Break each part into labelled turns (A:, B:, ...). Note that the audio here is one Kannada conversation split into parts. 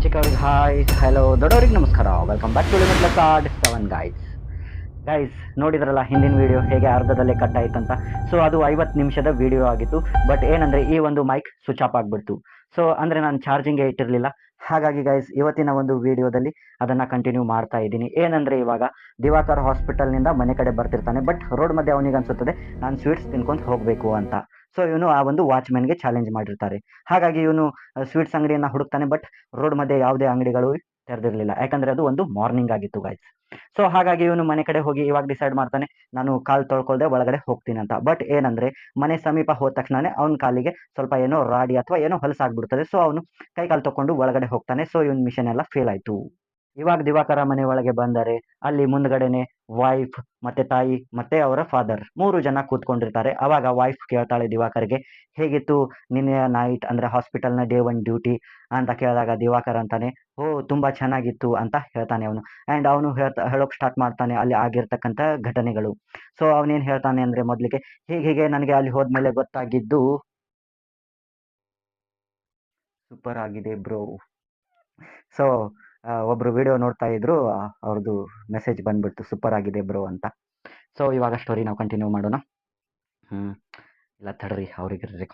A: ಚಿಕ್ಕವ್ರಿಗೆ ಹಾಯ್ ಹಲೋ ದೊಡ್ಡವ್ರಿಗೆ ನಮಸ್ಕಾರ. Welcome back to Limitless Art 7 guys. Guys ನೋಡಿದ್ರಲ್ಲ ಹಿಂದಿನ ವಿಡಿಯೋ ಹೇಗೆ ಅರ್ಧದಲ್ಲೇ ಕಟ್ ಆಯ್ತಂತ. ಸೊ ಅದು 50 ನಿಮಿಷದ ವಿಡಿಯೋ ಆಗಿತ್ತು. ಬಟ್ ಏನಂದ್ರೆ ಈ ಒಂದು ಮೈಕ್ ಸ್ವಿಚ್ ಆಫ್ ಆಗ್ಬಿಡ್ತು. ಸೊ ಅಂದ್ರೆ ನಾನು ಚಾರ್ಜಿಂಗೇ ಇಟ್ಟಿರಲಿಲ್ಲ. ಹಾಗಾಗಿ ಗೈಸ್ ಇವತ್ತಿನ ಒಂದು ವಿಡಿಯೋದಲ್ಲಿ ಅದನ್ನ ಕಂಟಿನ್ಯೂ ಮಾಡ್ತಾ ಇದ್ದೀನಿ. ಏನಂದ್ರೆ ಇವಾಗ ದಿವಾಕರ್ ಹಾಸ್ಪಿಟಲ್ನಿಂದ ಮನೆ ಕಡೆ ಬರ್ತಿರ್ತಾನೆ. ಬಟ್ ರೋಡ್ ಮಧ್ಯೆ ಅವನಿಗೆ ಅನ್ಸುತ್ತದೆ ನಾನು ಸ್ವೀಟ್ಸ್ ತಿನ್ಕೊಂಡು ಹೋಗಬೇಕು ಅಂತ. ಸೊ ಇವನು ಆ ಒಂದು ವಾಚ್ಮ್ಯಾನ್ಗೆ ಚಾಲೆಂಜ್ ಮಾಡಿರ್ತಾರೆ. ಹಾಗಾಗಿ ಇವನು ಸ್ವೀಟ್ಸ್ ಅಂಗಡಿಯನ್ನ ಹುಡುಕ್ತಾನೆ. ಬಟ್ ರೋಡ್ ಮಧ್ಯೆ ಯಾವುದೇ ಅಂಗಡಿಗಳು ತೆರೆದಿರಲಿಲ್ಲ, ಯಾಕಂದ್ರೆ ಅದು ಒಂದು ಮಾರ್ನಿಂಗ್ ಆಗಿತ್ತು ಗೈಸ್. ಸೊ ಹಾಗಾಗಿ ಇವನು ಮನೆ ಕಡೆ ಹೋಗಿ ಇವಾಗ ಡಿಸೈಡ್ ಮಾಡ್ತಾನೆ, ನಾನು ಕಾಲ್ ತೊಳ್ಕೊಳ್ದೆ ಒಳಗಡೆ ಹೋಗ್ತೀನಿ ಅಂತ. ಬಟ್ ಏನಂದ್ರೆ ಮನೆ ಸಮೀಪ ಹೋದ ತಕ್ಷಣನೇ ಅವನ ಕಾಲಿಗೆ ಸ್ವಲ್ಪ ಏನೋ ರಾಡಿ ಅಥವಾ ಏನೋ ಹೊಲಸಾಗ್ಬಿಡ್ತದೆ. ಸೊ ಅವನು ಕೈ ಕಾಲು ತಕೊಂಡು ಒಳಗಡೆ ಹೋಗ್ತಾನೆ. ಸೊ ಇವನ್ ಮಿಷನ್ ಎಲ್ಲ ಫೇಲ್ ಆಯ್ತು. ಇವಾಗ ದಿವಾಕರ ಮನೆ ಒಳಗೆ ಬಂದರೆ ಅಲ್ಲಿ ಮುಂದ್ಗಡೆನೆ ವೈಫ್ ಮತ್ತೆ ತಾಯಿ ಮತ್ತೆ ಅವರ ಫಾದರ್ 3 ಜನ ಕೂತ್ಕೊಂಡಿರ್ತಾರೆ. ಅವಾಗ ವೈಫ್ ಕೇಳ್ತಾಳೆ ದಿವಾಕರ್ಗೆ, ಹೇಗಿತ್ತು ನಿನ್ನೆ ನೈಟ್ ಅಂದ್ರೆ ಹಾಸ್ಪಿಟಲ್ನ ಡೇ 1 ಡ್ಯೂಟಿ ಅಂತ ಕೇಳಿದಾಗ ದಿವಾಕರ್ ಅಂತಾನೆ, ಓ ತುಂಬಾ ಚೆನ್ನಾಗಿತ್ತು ಅಂತ ಹೇಳ್ತಾನೆ ಅವನು. ಅಂಡ್ ಅವನು ಹೇಳೋಕ್ ಸ್ಟಾರ್ಟ್ ಮಾಡ್ತಾನೆ ಅಲ್ಲಿ ಆಗಿರ್ತಕ್ಕಂಥ ಘಟನೆಗಳು. ಸೊ ಅವನೇನ್ ಹೇಳ್ತಾನೆ ಅಂದ್ರೆ ಮೊದ್ಲಿಗೆ ಹೀಗೆ ನನಗೆ ಅಲ್ಲಿ ಹೋದ್ಮೇಲೆ ಗೊತ್ತಾಗಿದ್ದು. ಸೂಪರ್ ಆಗಿದೆ ಬ್ರೋ. ಸೊ ಒಬ್ರು ವಿಡಿಯೋ ನೋಡ್ತಾ ಇದ್ರು, ಅವ್ರದ್ದು ಮೆಸೇಜ್ ಬಂದ್ಬಿಡ್ತು ಸೂಪರ್ ಆಗಿದೆ ಬ್ರೋ ಅಂತ. ಸೊ ಇವಾಗ ಸ್ಟೋರಿ ನಾವು ಕಂಟಿನ್ಯೂ ಮಾಡೋಣ. ಇಲ್ಲ ತಡ್ರಿ, ಅವ್ರಿಗೆ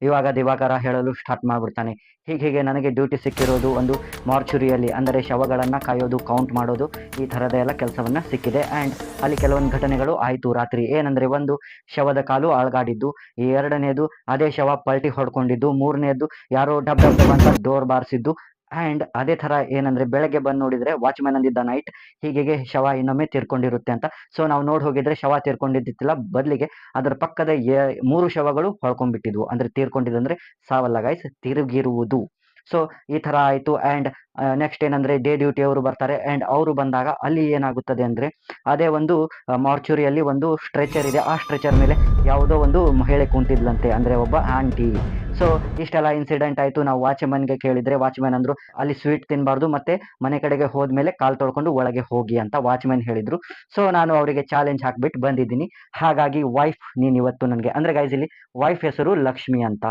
A: ಇವಾಗ ದಿವಾಕರ ಹೇಳಲು ಸ್ಟಾರ್ಟ್ ಮಾಡ್ಬಿಡ್ತಾನೆ, ಹೀಗೆ ನನಗೆ ಡ್ಯೂಟಿ ಸಿಕ್ಕಿರೋದು ಒಂದು ಮಾರ್ಚುರಿಯಲ್ಲಿ, ಅಂದರೆ ಶವಗಳನ್ನು ಕಾಯೋದು, ಕೌಂಟ್ ಮಾಡೋದು, ಈ ಥರದ ಎಲ್ಲ ಕೆಲಸವನ್ನು ಸಿಕ್ಕಿದೆ. ಆ್ಯಂಡ್ ಅಲ್ಲಿ ಕೆಲವೊಂದು ಘಟನೆಗಳು ಆಯಿತು ರಾತ್ರಿ. ಏನಂದರೆ ಒಂದು ಶವದ ಕಾಲು ಅಳಗಾಡಿದ್ದು, ಎರಡನೇದು ಅದೇ ಶವ ಪಲ್ಟಿ ಹೊಡ್ಕೊಂಡಿದ್ದು, ಮೂರನೇದು ಯಾರೋ ಡಬ್ ಡಬ್ ಡಬ್ ಅಂತ ಡೋರ್ ಬಾರಿಸಿದ್ದು. ಆ್ಯಂಡ್ ಅದೇ ಥರ ಏನಂದರೆ ಬೆಳಗ್ಗೆ ಬಂದು ನೋಡಿದರೆ ವಾಚ್ಮ್ಯಾನ್ ಅಂದಿದ್ದ ನೈಟ್ ಹೀಗೆ ಶವ ಇನ್ನೊಮ್ಮೆ ತೀರ್ಕೊಂಡಿರುತ್ತೆ ಅಂತ. ಸೊ ನಾವು ನೋಡಿ ಹೋಗಿದ್ರೆ ಶವ ತೀರ್ಕೊಂಡಿದ್ದಿತ್ತಿಲ್ಲ, ಬದಲಿಗೆ ಅದರ ಪಕ್ಕದ 3 ಶವಗಳು ಹೊಳ್ಕೊಂಡ್ಬಿಟ್ಟಿದ್ವು. ಅಂದರೆ ತೀರ್ಕೊಂಡಿದ್ದಂದ್ರೆ ಸಾವಲ್ಲ ಗೈಸ್, ತಿರುಗಿರುವುದು. ಸೊ ಈ ಥರ ಆಯಿತು. ಆ್ಯಂಡ್ ನೆಕ್ಸ್ಟ್ ಏನಂದರೆ ಡೇ ಡ್ಯೂಟಿ ಅವರು ಬರ್ತಾರೆ. ಆ್ಯಂಡ್ ಅವರು ಬಂದಾಗ ಅಲ್ಲಿ ಏನಾಗುತ್ತದೆ ಅಂದರೆ ಅದೇ ಒಂದು ಮಾರ್ಚುರಿಯಲ್ಲಿ ಒಂದು ಸ್ಟ್ರೆಚರ್ ಇದೆ. ಆ ಸ್ಟ್ರೆಚರ್ ಮೇಲೆ ಯಾವುದೋ ಒಂದು ಮಹಿಳೆ ಕುಂತಿದ್ಲಂತೆ, ಅಂದರೆ ಒಬ್ಬ ಆಂಟಿ. ಸೊ ಇಷ್ಟೆಲ್ಲ ಇನ್ಸಿಡೆಂಟ್ ಆಯಿತು. ನಾವು ವಾಚ್ಮ್ಯಾನ್ಗೆ ಕೇಳಿದರೆ ವಾಚ್ಮ್ಯಾನ್ ಅಂದರು ಅಲ್ಲಿ ಸ್ವೀಟ್ ತಿನ್ನಬಾರ್ದು, ಮತ್ತೆ ಮನೆ ಕಡೆಗೆ ಹೋದ್ಮೇಲೆ ಕಾಲು ತೊಳ್ಕೊಂಡು ಒಳಗೆ ಹೋಗಿ ಅಂತ ವಾಚ್ಮ್ಯಾನ್ ಹೇಳಿದರು. ಸೊ ನಾನು ಅವರಿಗೆ ಚಾಲೆಂಜ್ ಹಾಕ್ಬಿಟ್ಟು ಬಂದಿದ್ದೀನಿ. ಹಾಗಾಗಿ ವೈಫ್ ನೀನು ಇವತ್ತು ನನಗೆ, ಅಂದರೆ ಗೈಸ್ ಇಲ್ಲಿ ವೈಫ್ ಹೆಸರು ಲಕ್ಷ್ಮಿ ಅಂತ.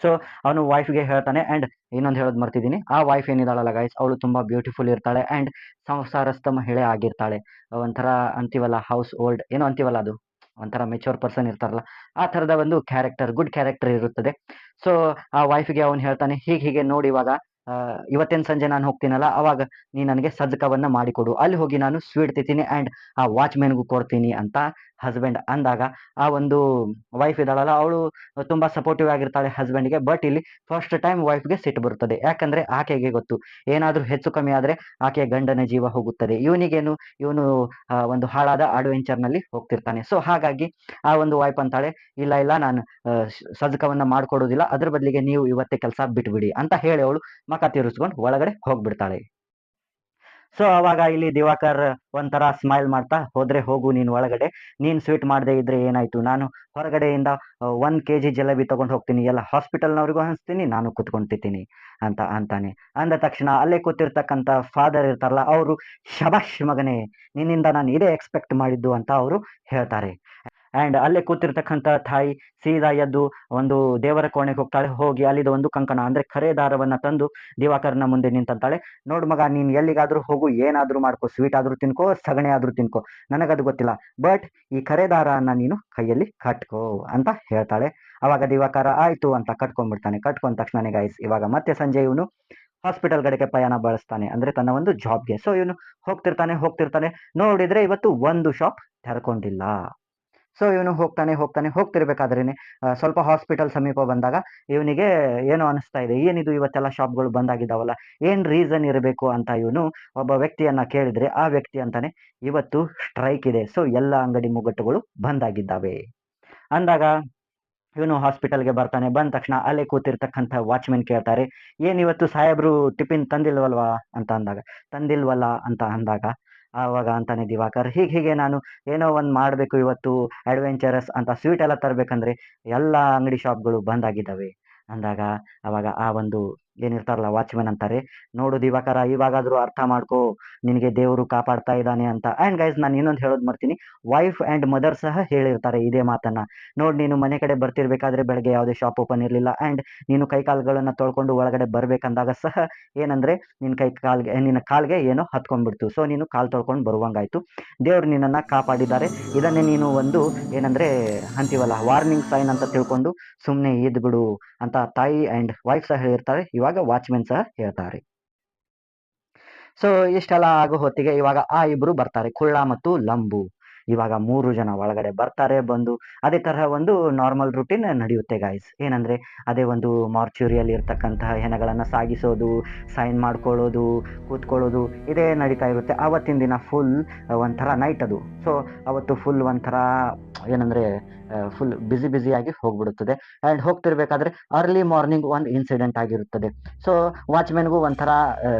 A: ಸೊ ಅವನು ವೈಫ್ಗೆ ಹೇಳ್ತಾನೆ. ಆ್ಯಂಡ್ ಇನ್ನೊಂದು ಹೇಳೋದು ಮರ್ತಿದ್ದೀನಿ, ಆ ವೈಫ್ ಏನಿದ್ದಾಳಲ್ಲ ಗೈಸ್, ಅವಳು ತುಂಬ ಬ್ಯೂಟಿಫುಲ್ ಇರ್ತಾಳೆ. ಆ್ಯಂಡ್ ಸಂಸಾರಸ್ಥ ಮಹಿಳೆ ಆಗಿರ್ತಾಳೆ. ಒಂಥರ ಅಂತೀವಲ್ಲ ಹೌಸ್ ಓಲ್ಡ್ ಏನೋ ಅಂತೀವಲ್ಲ, ಅದು ಒಂಥರ ಮೆಚೂರ್ ಪರ್ಸನ್ ಇರ್ತಾರಲ್ಲ, ಆ ಥರದ ಒಂದು ಕ್ಯಾರೆಕ್ಟರ್, ಗುಡ್ ಕ್ಯಾರೆಕ್ಟರ್ ಇರುತ್ತದೆ. ಸೊ ಆ ವೈಫ್ಗೆ ಅವನು ಹೇಳ್ತಾನೆ, ಹೀಗೆ ನೋಡಿ ಇವಾಗ ಇವತ್ತಿನ ಸಂಜೆ ನಾನು ಹೋಗ್ತೀನಲ್ಲ, ಅವಾಗ ನೀ ನನಗೆ ಸಜ್ಜಕವನ್ನು ಮಾಡಿಕೊಡು, ಅಲ್ಲಿ ಹೋಗಿ ನಾನು ಸ್ವೀಟ್ ತಿಂತೀನಿ ಆ್ಯಂಡ್ ಆ ವಾಚ್ಮ್ಯಾನ್ಗೂ ಕೊಡ್ತೀನಿ ಅಂತ ಹಸ್ಬೆಂಡ್ ಅಂದಾಗ, ಆ ಒಂದು ವೈಫ್ ಇದ್ದಾಳಲ್ಲ ಅವಳು ತುಂಬ ಸಪೋರ್ಟಿವ್ ಆಗಿರ್ತಾಳೆ ಹಸ್ಬೆಂಡ್ಗೆ. ಬಟ್ ಇಲ್ಲಿ ಫಸ್ಟ್ ಟೈಮ್ ವೈಫ್ಗೆ ಸಿಟ್ಟು ಬರುತ್ತದೆ. ಯಾಕಂದರೆ ಆಕೆಗೆ ಗೊತ್ತು, ಏನಾದರೂ ಹೆಚ್ಚು ಕಮ್ಮಿ ಆದರೆ ಆಕೆಯ ಗಂಡನ ಜೀವ ಹೋಗುತ್ತದೆ. ಇವನಿಗೇನು, ಇವನು ಒಂದು ಹಾಳಾದ ಅಡ್ವೆಂಚರ್ನಲ್ಲಿ ಹೋಗ್ತಿರ್ತಾನೆ. ಸೊ ಹಾಗಾಗಿ ಆ ಒಂದು ವೈಫ್ ಅಂತಾಳೆ, ಇಲ್ಲ ನಾನು ಸಜ್ಜಕವನ್ನು ಮಾಡಿಕೊಡೋದಿಲ್ಲ, ಅದ್ರ ಬದಲಿಗೆ ನೀವು ಇವತ್ತೇ ಕೆಲಸ ಬಿಟ್ಬಿಡಿ ಅಂತ ಹೇಳಿ ಅವಳು ಮಕ ತೀರಿಸ್ಕೊಂಡು ಒಳಗಡೆ ಹೋಗ್ಬಿಡ್ತಾಳೆ. ಸೊ ಅವಾಗ ಇಲ್ಲಿ ದಿವಾಕರ್ ಒಂಥರ ಸ್ಮೈಲ್ ಮಾಡ್ತಾ, ಹೋದ್ರೆ ಹೋಗು ನೀನು ಒಳಗಡೆ, ನೀನು ಸ್ವೀಟ್ ಮಾಡದೇ ಇದ್ರೆ ಏನಾಯ್ತು, ನಾನು ಹೊರಗಡೆಯಿಂದ 1 kg ಜಲೇಬಿ ತಗೊಂಡು ಹೋಗ್ತೀನಿ, ಎಲ್ಲ ಹಾಸ್ಪಿಟಲ್ನವ್ರಿಗೂ ಹಂಚ್ತೀನಿ, ನಾನು ಕುತ್ಕೊಂತಿದ್ದೀನಿ ಅಂತ ಅಂತಾನೆ. ಅಂದ ತಕ್ಷಣ ಅಲ್ಲೇ ಕೂತಿರ್ತಕ್ಕಂಥ ಫಾದರ್ ಇರ್ತಾರಲ್ಲ ಅವರು, ಶಬಾಷ್ ಮಗನೇ, ನಿನ್ನಿಂದ ನಾನು ಇದೇ ಎಕ್ಸ್ಪೆಕ್ಟ್ ಮಾಡಿದ್ದು ಅಂತ ಅವರು ಹೇಳ್ತಾರೆ. ಆ್ಯಂಡ್ ಅಲ್ಲೇ ಕೂತಿರ್ತಕ್ಕಂಥ ತಾಯಿ ಸೀದಾ ಎದ್ದು ಒಂದು ದೇವರ ಕೋಣೆಗೆ ಹೋಗ್ತಾಳೆ. ಹೋಗಿ ಅಲ್ಲಿದ್ದ ಒಂದು ಕಂಕಣ, ಅಂದರೆ ಖರೆ ದಾರವನ್ನು ತಂದು ದಿವಾಕರ್ನ ಮುಂದೆ ನಿಂತಂತಾಳೆ, ನೋಡು ಮಗ, ನೀನು ಎಲ್ಲಿಗಾದರೂ ಹೋಗು, ಏನಾದರೂ ಮಾಡ್ಕೋ, ಸ್ವೀಟ್ ಆದರೂ ತಿನ್ಕೋ, ಸಗಣಿ ಆದರೂ ತಿನ್ಕೋ, ನನಗದು ಗೊತ್ತಿಲ್ಲ, ಬಟ್ ಈ ಖರೆ ದಾರವನ್ನು ನೀನು ಕೈಯಲ್ಲಿ ಕಟ್ಕೋ ಅಂತ ಹೇಳ್ತಾಳೆ. ಅವಾಗ ದಿವಾಕರ ಆಯಿತು ಅಂತ ಕಟ್ಕೊಂಡ್ಬಿಡ್ತಾನೆ. ಕಟ್ಕೊಂಡ ತಕ್ಷಣ ಗೈಸ್ ಇವಾಗ ಮತ್ತೆ ಸಂಜೆ ಇವನು ಹಾಸ್ಪಿಟಲ್ ಕಡೆಗೆ ಪಯಣ ಬಳಸ್ತಾನೆ, ಅಂದರೆ ತನ್ನ ಒಂದು ಜಾಬ್ಗೆ. ಸೊ ಇವನು ಹೋಗ್ತಿರ್ತಾನೆ, ನೋಡಿದರೆ ಇವತ್ತು ಒಂದು ಶಾಪ್ ತೆರ್ಕೊಂಡಿಲ್ಲ. ಸೊ ಇವನು ಹೋಗ್ತಿರ್ಬೇಕಾದ್ರೇನೆ ಸ್ವಲ್ಪ ಹಾಸ್ಪಿಟಲ್ ಸಮೀಪ ಬಂದಾಗ ಇವನಿಗೆ ಏನೋ ಅನಿಸ್ತಾ ಇದೆ, ಏನಿದು ಇವತ್ತೆಲ್ಲ ಶಾಪ್ಗಳು ಬಂದಾಗಿದ್ದಾವಲ್ಲ, ಏನು ರೀಸನ್ ಇರಬೇಕು ಅಂತ ಇವನು ಒಬ್ಬ ವ್ಯಕ್ತಿಯನ್ನ ಕೇಳಿದ್ರೆ, ಆ ವ್ಯಕ್ತಿ ಅಂತಾನೆ, ಇವತ್ತು ಸ್ಟ್ರೈಕ್ ಇದೆ, ಸೊ ಎಲ್ಲ ಅಂಗಡಿ ಮುಗ್ಗಟ್ಟುಗಳು ಬಂದಾಗಿದ್ದಾವೆ ಅಂದಾಗ ಇವನು ಹಾಸ್ಪಿಟಲ್ಗೆ ಬರ್ತಾನೆ. ಬಂದ ತಕ್ಷಣ ಅಲ್ಲೇ ಕೂತಿರ್ತಕ್ಕಂಥ ವಾಚ್ಮೆನ್ ಕೇಳ್ತಾರೆ, ಏನಿವತ್ತು ಸಾಹೇಬ್ರು ಟಿಫಿನ್ ತಂದಿಲ್ವಲ್ವಾ ಅಂತ ಅಂದಾಗ, ತಂದಿಲ್ವಲ್ಲ ಅಂತ ಅಂದಾಗ, ಆವಾಗ ಅಂತಾನೆ ದಿವಾಕರ್, ಹೀಗೆ ನಾನು ಏನೋ ಒಂದು ಮಾಡಬೇಕು ಇವತ್ತು ಅಡ್ವೆಂಚರಸ್ ಅಂತ, ಸ್ವೀಟ್ ಎಲ್ಲ ತರಬೇಕಂದ್ರೆ ಎಲ್ಲ ಅಂಗಡಿ ಶಾಪ್ಗಳು ಬಂದಾಗಿದ್ದಾವೆ ಅಂದಾಗ, ಅವಾಗ ಆ ಒಂದು ಏನಿರ್ತಾರಲ್ಲ ವಾಚ್‌ಮ್ಯಾನ್ ಅಂತಾರೆ. ನೋಡು ದಿವಾಕರ ಇವಾಗಾದ್ರೂ ಅರ್ಥ ಮಾಡ್ಕೋ, ನಿನಗೆ ದೇವರು ಕಾಪಾಡ್ತಾ ಇದ್ದಾನೆ ಅಂತ. ಆ್ಯಂಡ್ ಗೈಸ್ ನಾನು ಇನ್ನೊಂದು ಹೇಳೋದು ಮರ್ತೀನಿ. ವೈಫ್ ಆ್ಯಂಡ್ ಮದರ್ ಸಹ ಹೇಳಿರ್ತಾರೆ ಇದೇ ಮಾತನ್ನ. ನೋಡು ನೀನು ಮನೆ ಕಡೆ ಬರ್ತಿರ್ಬೇಕಾದ್ರೆ ಬೆಳಗ್ಗೆ ಯಾವುದೇ ಶಾಪ್ ಓಪನ್ ಇರಲಿಲ್ಲ ಆ್ಯಂಡ್ ನೀನು ಕೈ ಕಾಲುಗಳನ್ನ ತೊಳ್ಕೊಂಡು ಒಳಗಡೆ ಬರ್ಬೇಕಂದಾಗ ಸಹ ಏನಂದ್ರೆ ನಿನ್ನ ಕಾಲ್ಗೆ ಏನೋ ಹತ್ಕೊಂಡ್ಬಿಡ್ತು. ಸೊ ನೀನು ಕಾಲು ತೊಳ್ಕೊಂಡು ಬರುವಂಗಾಯ್ತು. ದೇವ್ರು ನಿನ್ನನ್ನ ಕಾಪಾಡಿದ್ದಾರೆ. ಇದನ್ನೇ ನೀನು ಒಂದು ಏನಂದ್ರೆ ಅಂತೀವಲ್ಲ ವಾರ್ನಿಂಗ್ ಸೈನ್ ಅಂತ ತಿಳ್ಕೊಂಡು ಸುಮ್ಮನೆ ಇದ್ಬಿಡು ಅಂತ ತಾಯಿ ಆ್ಯಂಡ್ ವೈಫ್ ಸಹ ಹೇಳಿರ್ತಾರೆ. ಇವಾಗ ವಾಚ್‌ಮ್ಯಾನ್ ಸಹ ಹೇಳ್ತಾರೆ. ಸೊ ಇಷ್ಟೆಲ್ಲ ಆಗೋ ಹೊತ್ತಿಗೆ ಇವಾಗ ಆ ಇಬ್ರು ಬರ್ತಾರೆ. ಕುಳ್ಳ ಮತ್ತು ಲಂಬು. ಇವಾಗ 3 ಜನ ಒಳಗಡೆ ಬರ್ತಾರೆ. ಬಂದು ಅದೇ ತರಹ ಒಂದು ನಾರ್ಮಲ್ ರೂಟೀನ್ ನಡೆಯುತ್ತೆ ಗಾಯ್ಸ್. ಏನಂದ್ರೆ ಅದೇ ಒಂದು ಮಾರ್ಚುರಿಯಲ್ಲಿ ಇರ್ತಕ್ಕಂತಹ ಹೆಣಗಳನ್ನ ಸಾಗಿಸೋದು, ಸೈನ್ ಮಾಡ್ಕೊಳ್ಳೋದು, ಕೂತ್ಕೊಳ್ಳೋದು ಇದೇ ನಡೀತಾ ಇರುತ್ತೆ. ಆವತ್ತಿನ ದಿನ ಫುಲ್ ಒಂಥರ ನೈಟ್ ಅದು. ಸೊ ಅವತ್ತು ಫುಲ್ ಒಂಥರ ಏನಂದ್ರೆ ಫುಲ್ ಬ್ಯುಸಿಯಾಗಿ ಹೋಗ್ಬಿಡುತ್ತದೆ. ಆ್ಯಂಡ್ ಹೋಗ್ತಿರ್ಬೇಕಾದ್ರೆ ಅರ್ಲಿ ಮಾರ್ನಿಂಗ್ ಒಂದು ಇನ್ಸಿಡೆಂಟ್ ಆಗಿರುತ್ತದೆ. ಸೊ ವಾಚ್‌ಮ್ಯಾನ್‌ಗೂ ಒಂಥರ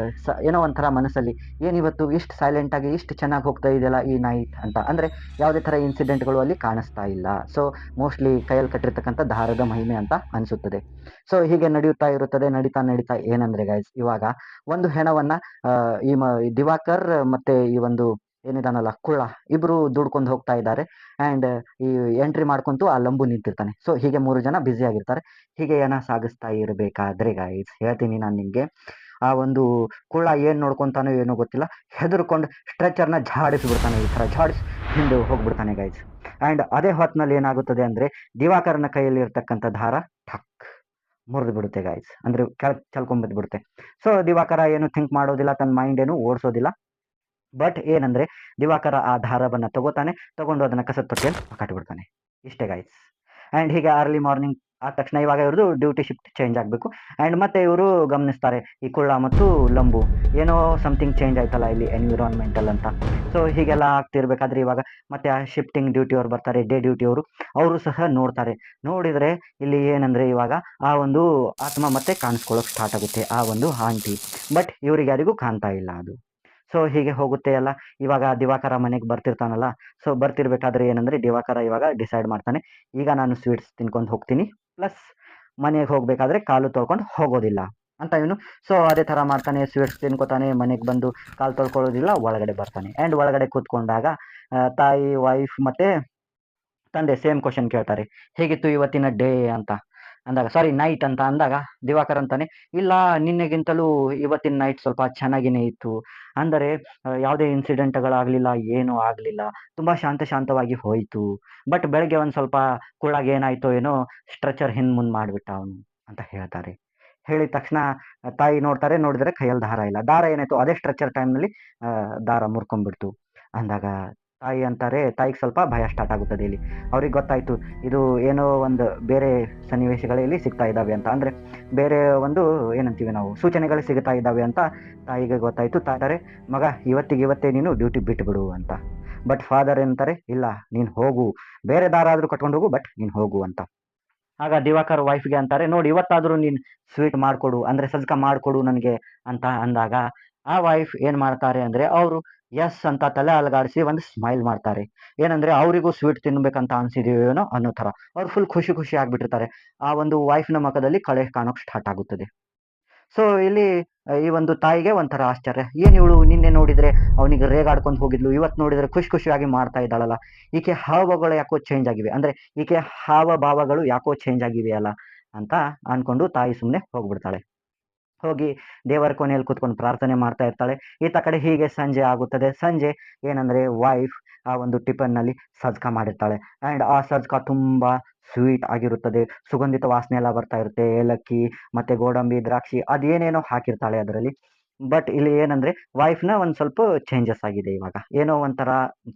A: ಏನೋ ಒಂಥರ ಮನಸ್ಸಲ್ಲಿ ಏನಿವತ್ತು ಇಷ್ಟು ಸೈಲೆಂಟಾಗಿ ಇಷ್ಟು ಚೆನ್ನಾಗಿ ಹೋಗ್ತಾ ಇದೆಯಲ್ಲ ಈ ನೈಟ್ ಅಂತ. ಅಂದರೆ ಯಾವುದೇ ಥರ ಇನ್ಸಿಡೆಂಟ್ಗಳು ಅಲ್ಲಿ ಕಾಣಿಸ್ತಾ ಇಲ್ಲ. ಸೊ ಮೋಸ್ಟ್ಲಿ ಕೈಯಲ್ಲಿ ಕಟ್ಟಿರ್ತಕ್ಕಂಥ ದಾರದ ಮಹಿಮೆ ಅಂತ ಅನಿಸುತ್ತದೆ. ಸೊ ಹೀಗೆ ನಡೆಯುತ್ತಾ ಇರುತ್ತದೆ. ನಡೀತಾ ಏನಂದ್ರೆ ಗೈಸ್ ಇವಾಗ ಒಂದು ಹೆಣವನ್ನ ಈ ದಿವಾಕರ್ ಮತ್ತೆ ಈ ಒಂದು ಏನಿದಾನಲ್ಲ ಕುಳ್ಳ ಇಬ್ರು ದುಡ್ಕೊಂಡು ಹೋಗ್ತಾ ಇದ್ದಾರೆ. ಆ್ಯಂಡ್ ಈ ಎಂಟ್ರಿ ಮಾಡ್ಕೊಂತು ಆ ಲಂಬು ನಿಂತಿರ್ತಾನೆ. ಸೊ ಹೀಗೆ 3 ಜನ ಬ್ಯುಸಿ ಆಗಿರ್ತಾರೆ. ಹೀಗೆ ಸಾಗಿಸ್ತಾ ಇರಬೇಕಾದ್ರೆ ಗೈಸ್ ಹೇಳ್ತೀನಿ ನಾನು ನಿಮಗೆ. ಆ ಒಂದು ಕುಳ್ಳ ಏನು ನೋಡ್ಕೊಂತಾನೋ ಏನೋ ಗೊತ್ತಿಲ್ಲ. ಹೆದರ್ಕೊಂಡು ಸ್ಟ್ರೆಚರ್ನ ಝಾಡಿಸ್ಬಿಡ್ತಾನೆ. ಈ ಥರ ಝಾಡಿಸಿ ಹಿಂದೆ ಹೋಗ್ಬಿಡ್ತಾನೆ ಗೈಸ್. ಆ್ಯಂಡ್ ಅದೇ ಹೊತ್ತಿನಲ್ಲಿ ಏನಾಗುತ್ತದೆ ಅಂದರೆ ದಿವಾಕರನ ಕೈಯಲ್ಲಿ ಇರ್ತಕ್ಕಂಥ ದಾರ ಠಕ್ ಮುರಿದು ಬಿಡುತ್ತೆ ಗೈಸ್. ಅಂದರೆ ಕೆಳಗೆ ಚೆಲ್ಕೊಂಡ್ಬಿದ್ಬಿಡುತ್ತೆ. ಸೊ ದಿವಾಕರ ಏನು ಥಿಂಕ್ ಮಾಡೋದಿಲ್ಲ, ತನ್ನ ಮೈಂಡ್ ಏನು ಓಡಿಸೋದಿಲ್ಲ. ಬಟ್ ಏನಂದ್ರೆ ದಿವಾಕರ ಆ ದಾರವನ್ನ ತಗೊಂಡು ಅದನ್ನ ಕಸದ ತೊಟ್ಟಿಯಲ್ಲಿ ಹಾಕಿಬಿಡ್ತಾನೆ. ಇಷ್ಟೇ ಗೈಸ್. ಆ್ಯಂಡ್ ಹೀಗೆ ಅರ್ಲಿ ಮಾರ್ನಿಂಗ್ ಆದ ತಕ್ಷಣ ಇವಾಗ ಇವ್ರದ್ದು ಡ್ಯೂಟಿ ಶಿಫ್ಟ್ ಚೇಂಜ್ ಆಗಬೇಕು. ಆ್ಯಂಡ್ ಮತ್ತೆ ಇವರು ಗಮನಿಸ್ತಾರೆ ಈ ಕುಳ್ಳ ಮತ್ತು ಲಂಬು ಏನೋ ಸಮಥಿಂಗ್ ಚೇಂಜ್ ಆಯ್ತಲ್ಲ ಇಲ್ಲಿ ಎನ್ವಿರಾನ್ಮೆಂಟಲ್ ಅಂತ. ಸೊ ಹೀಗೆಲ್ಲ ಆಗ್ತಿರ್ಬೇಕಾದ್ರೆ ಇವಾಗ ಮತ್ತೆ ಆ ಶಿಫ್ಟಿಂಗ್ ಡ್ಯೂಟಿ ಅವ್ರು ಬರ್ತಾರೆ, ಡೇ ಡ್ಯೂಟಿ ಅವರು ಸಹ ನೋಡ್ತಾರೆ. ನೋಡಿದ್ರೆ ಇಲ್ಲಿ ಏನಂದ್ರೆ ಇವಾಗ ಆ ಒಂದು ಆತ್ಮ ಮತ್ತೆ ಕಾಣಿಸ್ಕೊಳ್ಳೋಕೆ ಸ್ಟಾರ್ಟ್ ಆಗುತ್ತೆ, ಆ ಒಂದು ಆಂಟಿ. ಬಟ್ ಇವ್ರಿಗೆ ಯಾರಿಗೂ ಕಾಣ್ತಾ ಇಲ್ಲ ಅದು. ಸೊ ಹೀಗೆ ಹೋಗುತ್ತೆ ಎಲ್ಲ. ಇವಾಗ ದಿವಾಕರ ಮನೆಗೆ ಬರ್ತಿರ್ತಾನಲ್ಲ. ಸೊ ಬರ್ತಿರ್ಬೇಕಾದ್ರೆ ಏನಂದ್ರೆ ದಿವಾಕರ ಇವಾಗ ಡಿಸೈಡ್ ಮಾಡ್ತಾನೆ, ಈಗ ನಾನು ಸ್ವೀಟ್ಸ್ ತಿನ್ಕೊಂಡು ಹೋಗ್ತೀನಿ, ಪ್ಲಸ್ ಮನೆಗೆ ಹೋಗ್ಬೇಕಾದ್ರೆ ಕಾಲು ತೊಳ್ಕೊಂಡು ಹೋಗೋದಿಲ್ಲ ಅಂತ ಇವನು. ಸೊ ಅದೇ ಥರ ಮಾಡ್ತಾನೆ, ಸ್ವೀಟ್ಸ್ ತಿನ್ಕೋತಾನೆ, ಮನೆಗೆ ಬಂದು ಕಾಲು ತೊಳ್ಕೊಳ್ಳೋದಿಲ್ಲ, ಒಳಗಡೆ ಬರ್ತಾನೆ. ಆ್ಯಂಡ್ ಒಳಗಡೆ ಕೂತ್ಕೊಂಡಾಗ ತಾಯಿ, ವೈಫ್ ಮತ್ತೆ ತಂದೆ ಸೇಮ್ ಕ್ವಶನ್ ಕೇಳ್ತಾರೆ, ಹೇಗಿತ್ತು ಇವತ್ತಿನ ಡೇ ಅಂತ ಅಂದಾಗ, ಸಾರಿ ನೈಟ್ ಅಂತ ಅಂದಾಗ ದಿವಾಕರ್ ಅಂತಾನೆ, ಇಲ್ಲ ನಿನ್ನೆಗಿಂತಲೂ ಇವತ್ತಿನ ನೈಟ್ ಸ್ವಲ್ಪ ಚೆನ್ನಾಗಿನೇ ಇತ್ತು. ಅಂದರೆ ಯಾವುದೇ ಇನ್ಸಿಡೆಂಟ್ಗಳಾಗಲಿಲ್ಲ, ಏನೂ ಆಗಲಿಲ್ಲ, ತುಂಬ ಶಾಂತವಾಗಿ ಹೋಯಿತು. ಬಟ್ ಬೆಳಗ್ಗೆ ಒಂದು ಸ್ವಲ್ಪ ಕುಳ್ಳಾಗ ಏನಾಯ್ತೋ ಏನೋ ಸ್ಟ್ರೆಚರ್ ಹಿಂದೆ ಮುಂದೆ ಮಾಡಿಬಿಟ್ಟ ಅವನು ಅಂತ ಹೇಳ್ತಾರೆ. ಹೇಳಿದ ತಕ್ಷಣ ತಾಯಿ ನೋಡಿದ್ರೆ ಕೈಯಲ್ಲಿ ದಾರ ಇಲ್ಲ. ದಾರ ಏನಾಯ್ತು ಅದೇ ಸ್ಟ್ರೆಚರ್ ಟೈಮ್ನಲ್ಲಿ ದಾರ ಮುರ್ಕೊಂಡ್ಬಿಡ್ತು ಅಂದಾಗ ತಾಯಿಗೆ ಸ್ವಲ್ಪ ಭಯ ಸ್ಟಾರ್ಟ್ ಆಗುತ್ತದೆ ಇಲ್ಲಿ. ಅವ್ರಿಗೆ ಗೊತ್ತಾಯ್ತು ಇದು ಏನೋ ಒಂದು ಬೇರೆ ಸನ್ನಿವೇಶಗಳಲ್ಲಿ ಸಿಗ್ತಾ ಇದ್ದಾವೆ ಅಂತ. ಅಂದರೆ ಬೇರೆ ಒಂದು ಏನಂತೀವಿ ನಾವು ಸೂಚನೆಗಳು ಸಿಗ್ತಾ ಇದ್ದಾವೆ ಅಂತ ತಾಯಿಗೆ ಗೊತ್ತಾಯ್ತು. ತಾಯಿತಾರೆ, ಮಗ ಇವತ್ತೇ ನೀನು ಡ್ಯೂಟಿ ಬಿಟ್ಬಿಡು ಅಂತ. ಬಟ್ ಫಾದರ್ ಏನಂತಾರೆ, ಇಲ್ಲ ನೀನು ಹೋಗು, ಬೇರೆ ದಾರ ಆದರೂ ಕಟ್ಕೊಂಡು ಹೋಗು, ಬಟ್ ನೀನು ಹೋಗು ಅಂತ. ಆಗ ದಿವಾಕರ್ ವೈಫ್ಗೆ ಅಂತಾರೆ, ನೋಡಿ ಇವತ್ತಾದರೂ ನೀನು ಸ್ವೀಟ್ ಮಾಡಿಕೊಡು, ಅಂದರೆ ಸಜ್ಕ ಮಾಡಿಕೊಡು ನನಗೆ ಅಂತ ಅಂದಾಗ ಆ ವೈಫ್ ಏನು ಮಾಡ್ತಾರೆ ಅಂದರೆ ಅವರು ಎಸ್ ಅಂತ ತಲೆ ಅಲುಗಾಡಿಸಿ ಒಂದು ಸ್ಮೈಲ್ ಮಾಡ್ತಾರೆ. ಏನಂದರೆ ಅವರಿಗೂ ಸ್ವೀಟ್ ತಿನ್ನಬೇಕಂತ ಅನಿಸಿದೆಯೋ ಏನೋ ಅನ್ನೋ ಥರ. ಅವ್ರು ಫುಲ್ ಖುಷಿ ಆಗಿಬಿಟ್ಟಿರ್ತಾರೆ. ಆ ಒಂದು ವೈಫ್ನ ಮುಖದಲ್ಲಿ ಕಳೆ ಕಾಣೋಕ್ಕೆ ಸ್ಟಾರ್ಟ್ ಆಗುತ್ತದೆ. ಸೊ ಇಲ್ಲಿ ಈ ಒಂದು ತಾಯಿಗೆ ಒಂಥರ ಆಶ್ಚರ್ಯ. ಏನು ಇವಳು ನಿನ್ನೆ ನೋಡಿದರೆ ಅವನಿಗೆ ರೇಗಾಡ್ಕೊಂಡು ಹೋಗಿದ್ಲು, ಇವತ್ತು ನೋಡಿದರೆ ಖುಷಿಯಾಗಿ ಮಾಡ್ತಾ ಇದ್ದಾಳಲ್ಲ, ಈಕೆ ಹಾವಭಾವಗಳು ಯಾಕೋ ಚೇಂಜ್ ಆಗಿವೆ, ಅಂದರೆ ಈಕೆ ಹಾವಭಾವಗಳು ಯಾಕೋ ಚೇಂಜ್ ಆಗಿವೆಯಲ್ಲ ಅಂತ ಅಂದ್ಕೊಂಡು ತಾಯಿ ಸುಮ್ಮನೆ ಹೋಗ್ಬಿಡ್ತಾಳೆ. ಹೋಗಿ ದೇವರ ಕೊನೆಯಲ್ಲಿ ಕೂತ್ಕೊಂಡು ಪ್ರಾರ್ಥನೆ ಮಾಡ್ತಾ ಇರ್ತಾಳೆ. ಈತ ಕಡೆ ಹೀಗೆ ಸಂಜೆ ಆಗುತ್ತದೆ. ಸಂಜೆ ಏನಂದರೆ ವೈಫ್ ಆ ಒಂದು ಟಿಫನ್ನಲ್ಲಿ ಸಜ್ಕ ಮಾಡಿರ್ತಾಳೆ. ಆ್ಯಂಡ್ ಆ ಸಜ್ಕ ತುಂಬ ಸ್ವೀಟ್ ಆಗಿರುತ್ತದೆ. ಸುಗಂಧಿತ ವಾಸನೆ ಎಲ್ಲ ಬರ್ತಾ ಇರುತ್ತೆ. ಏಲಕ್ಕಿ ಮತ್ತು ಗೋಡಂಬಿ, ದ್ರಾಕ್ಷಿ ಅದೇನೇನೋ ಹಾಕಿರ್ತಾಳೆ ಅದರಲ್ಲಿ. ಬಟ್ ಇಲ್ಲಿ ಏನಂದರೆ ವೈಫ್ನ ಒಂದು ಸ್ವಲ್ಪ ಚೇಂಜಸ್ ಆಗಿದೆ ಇವಾಗ. ಏನೋ ಒಂಥರ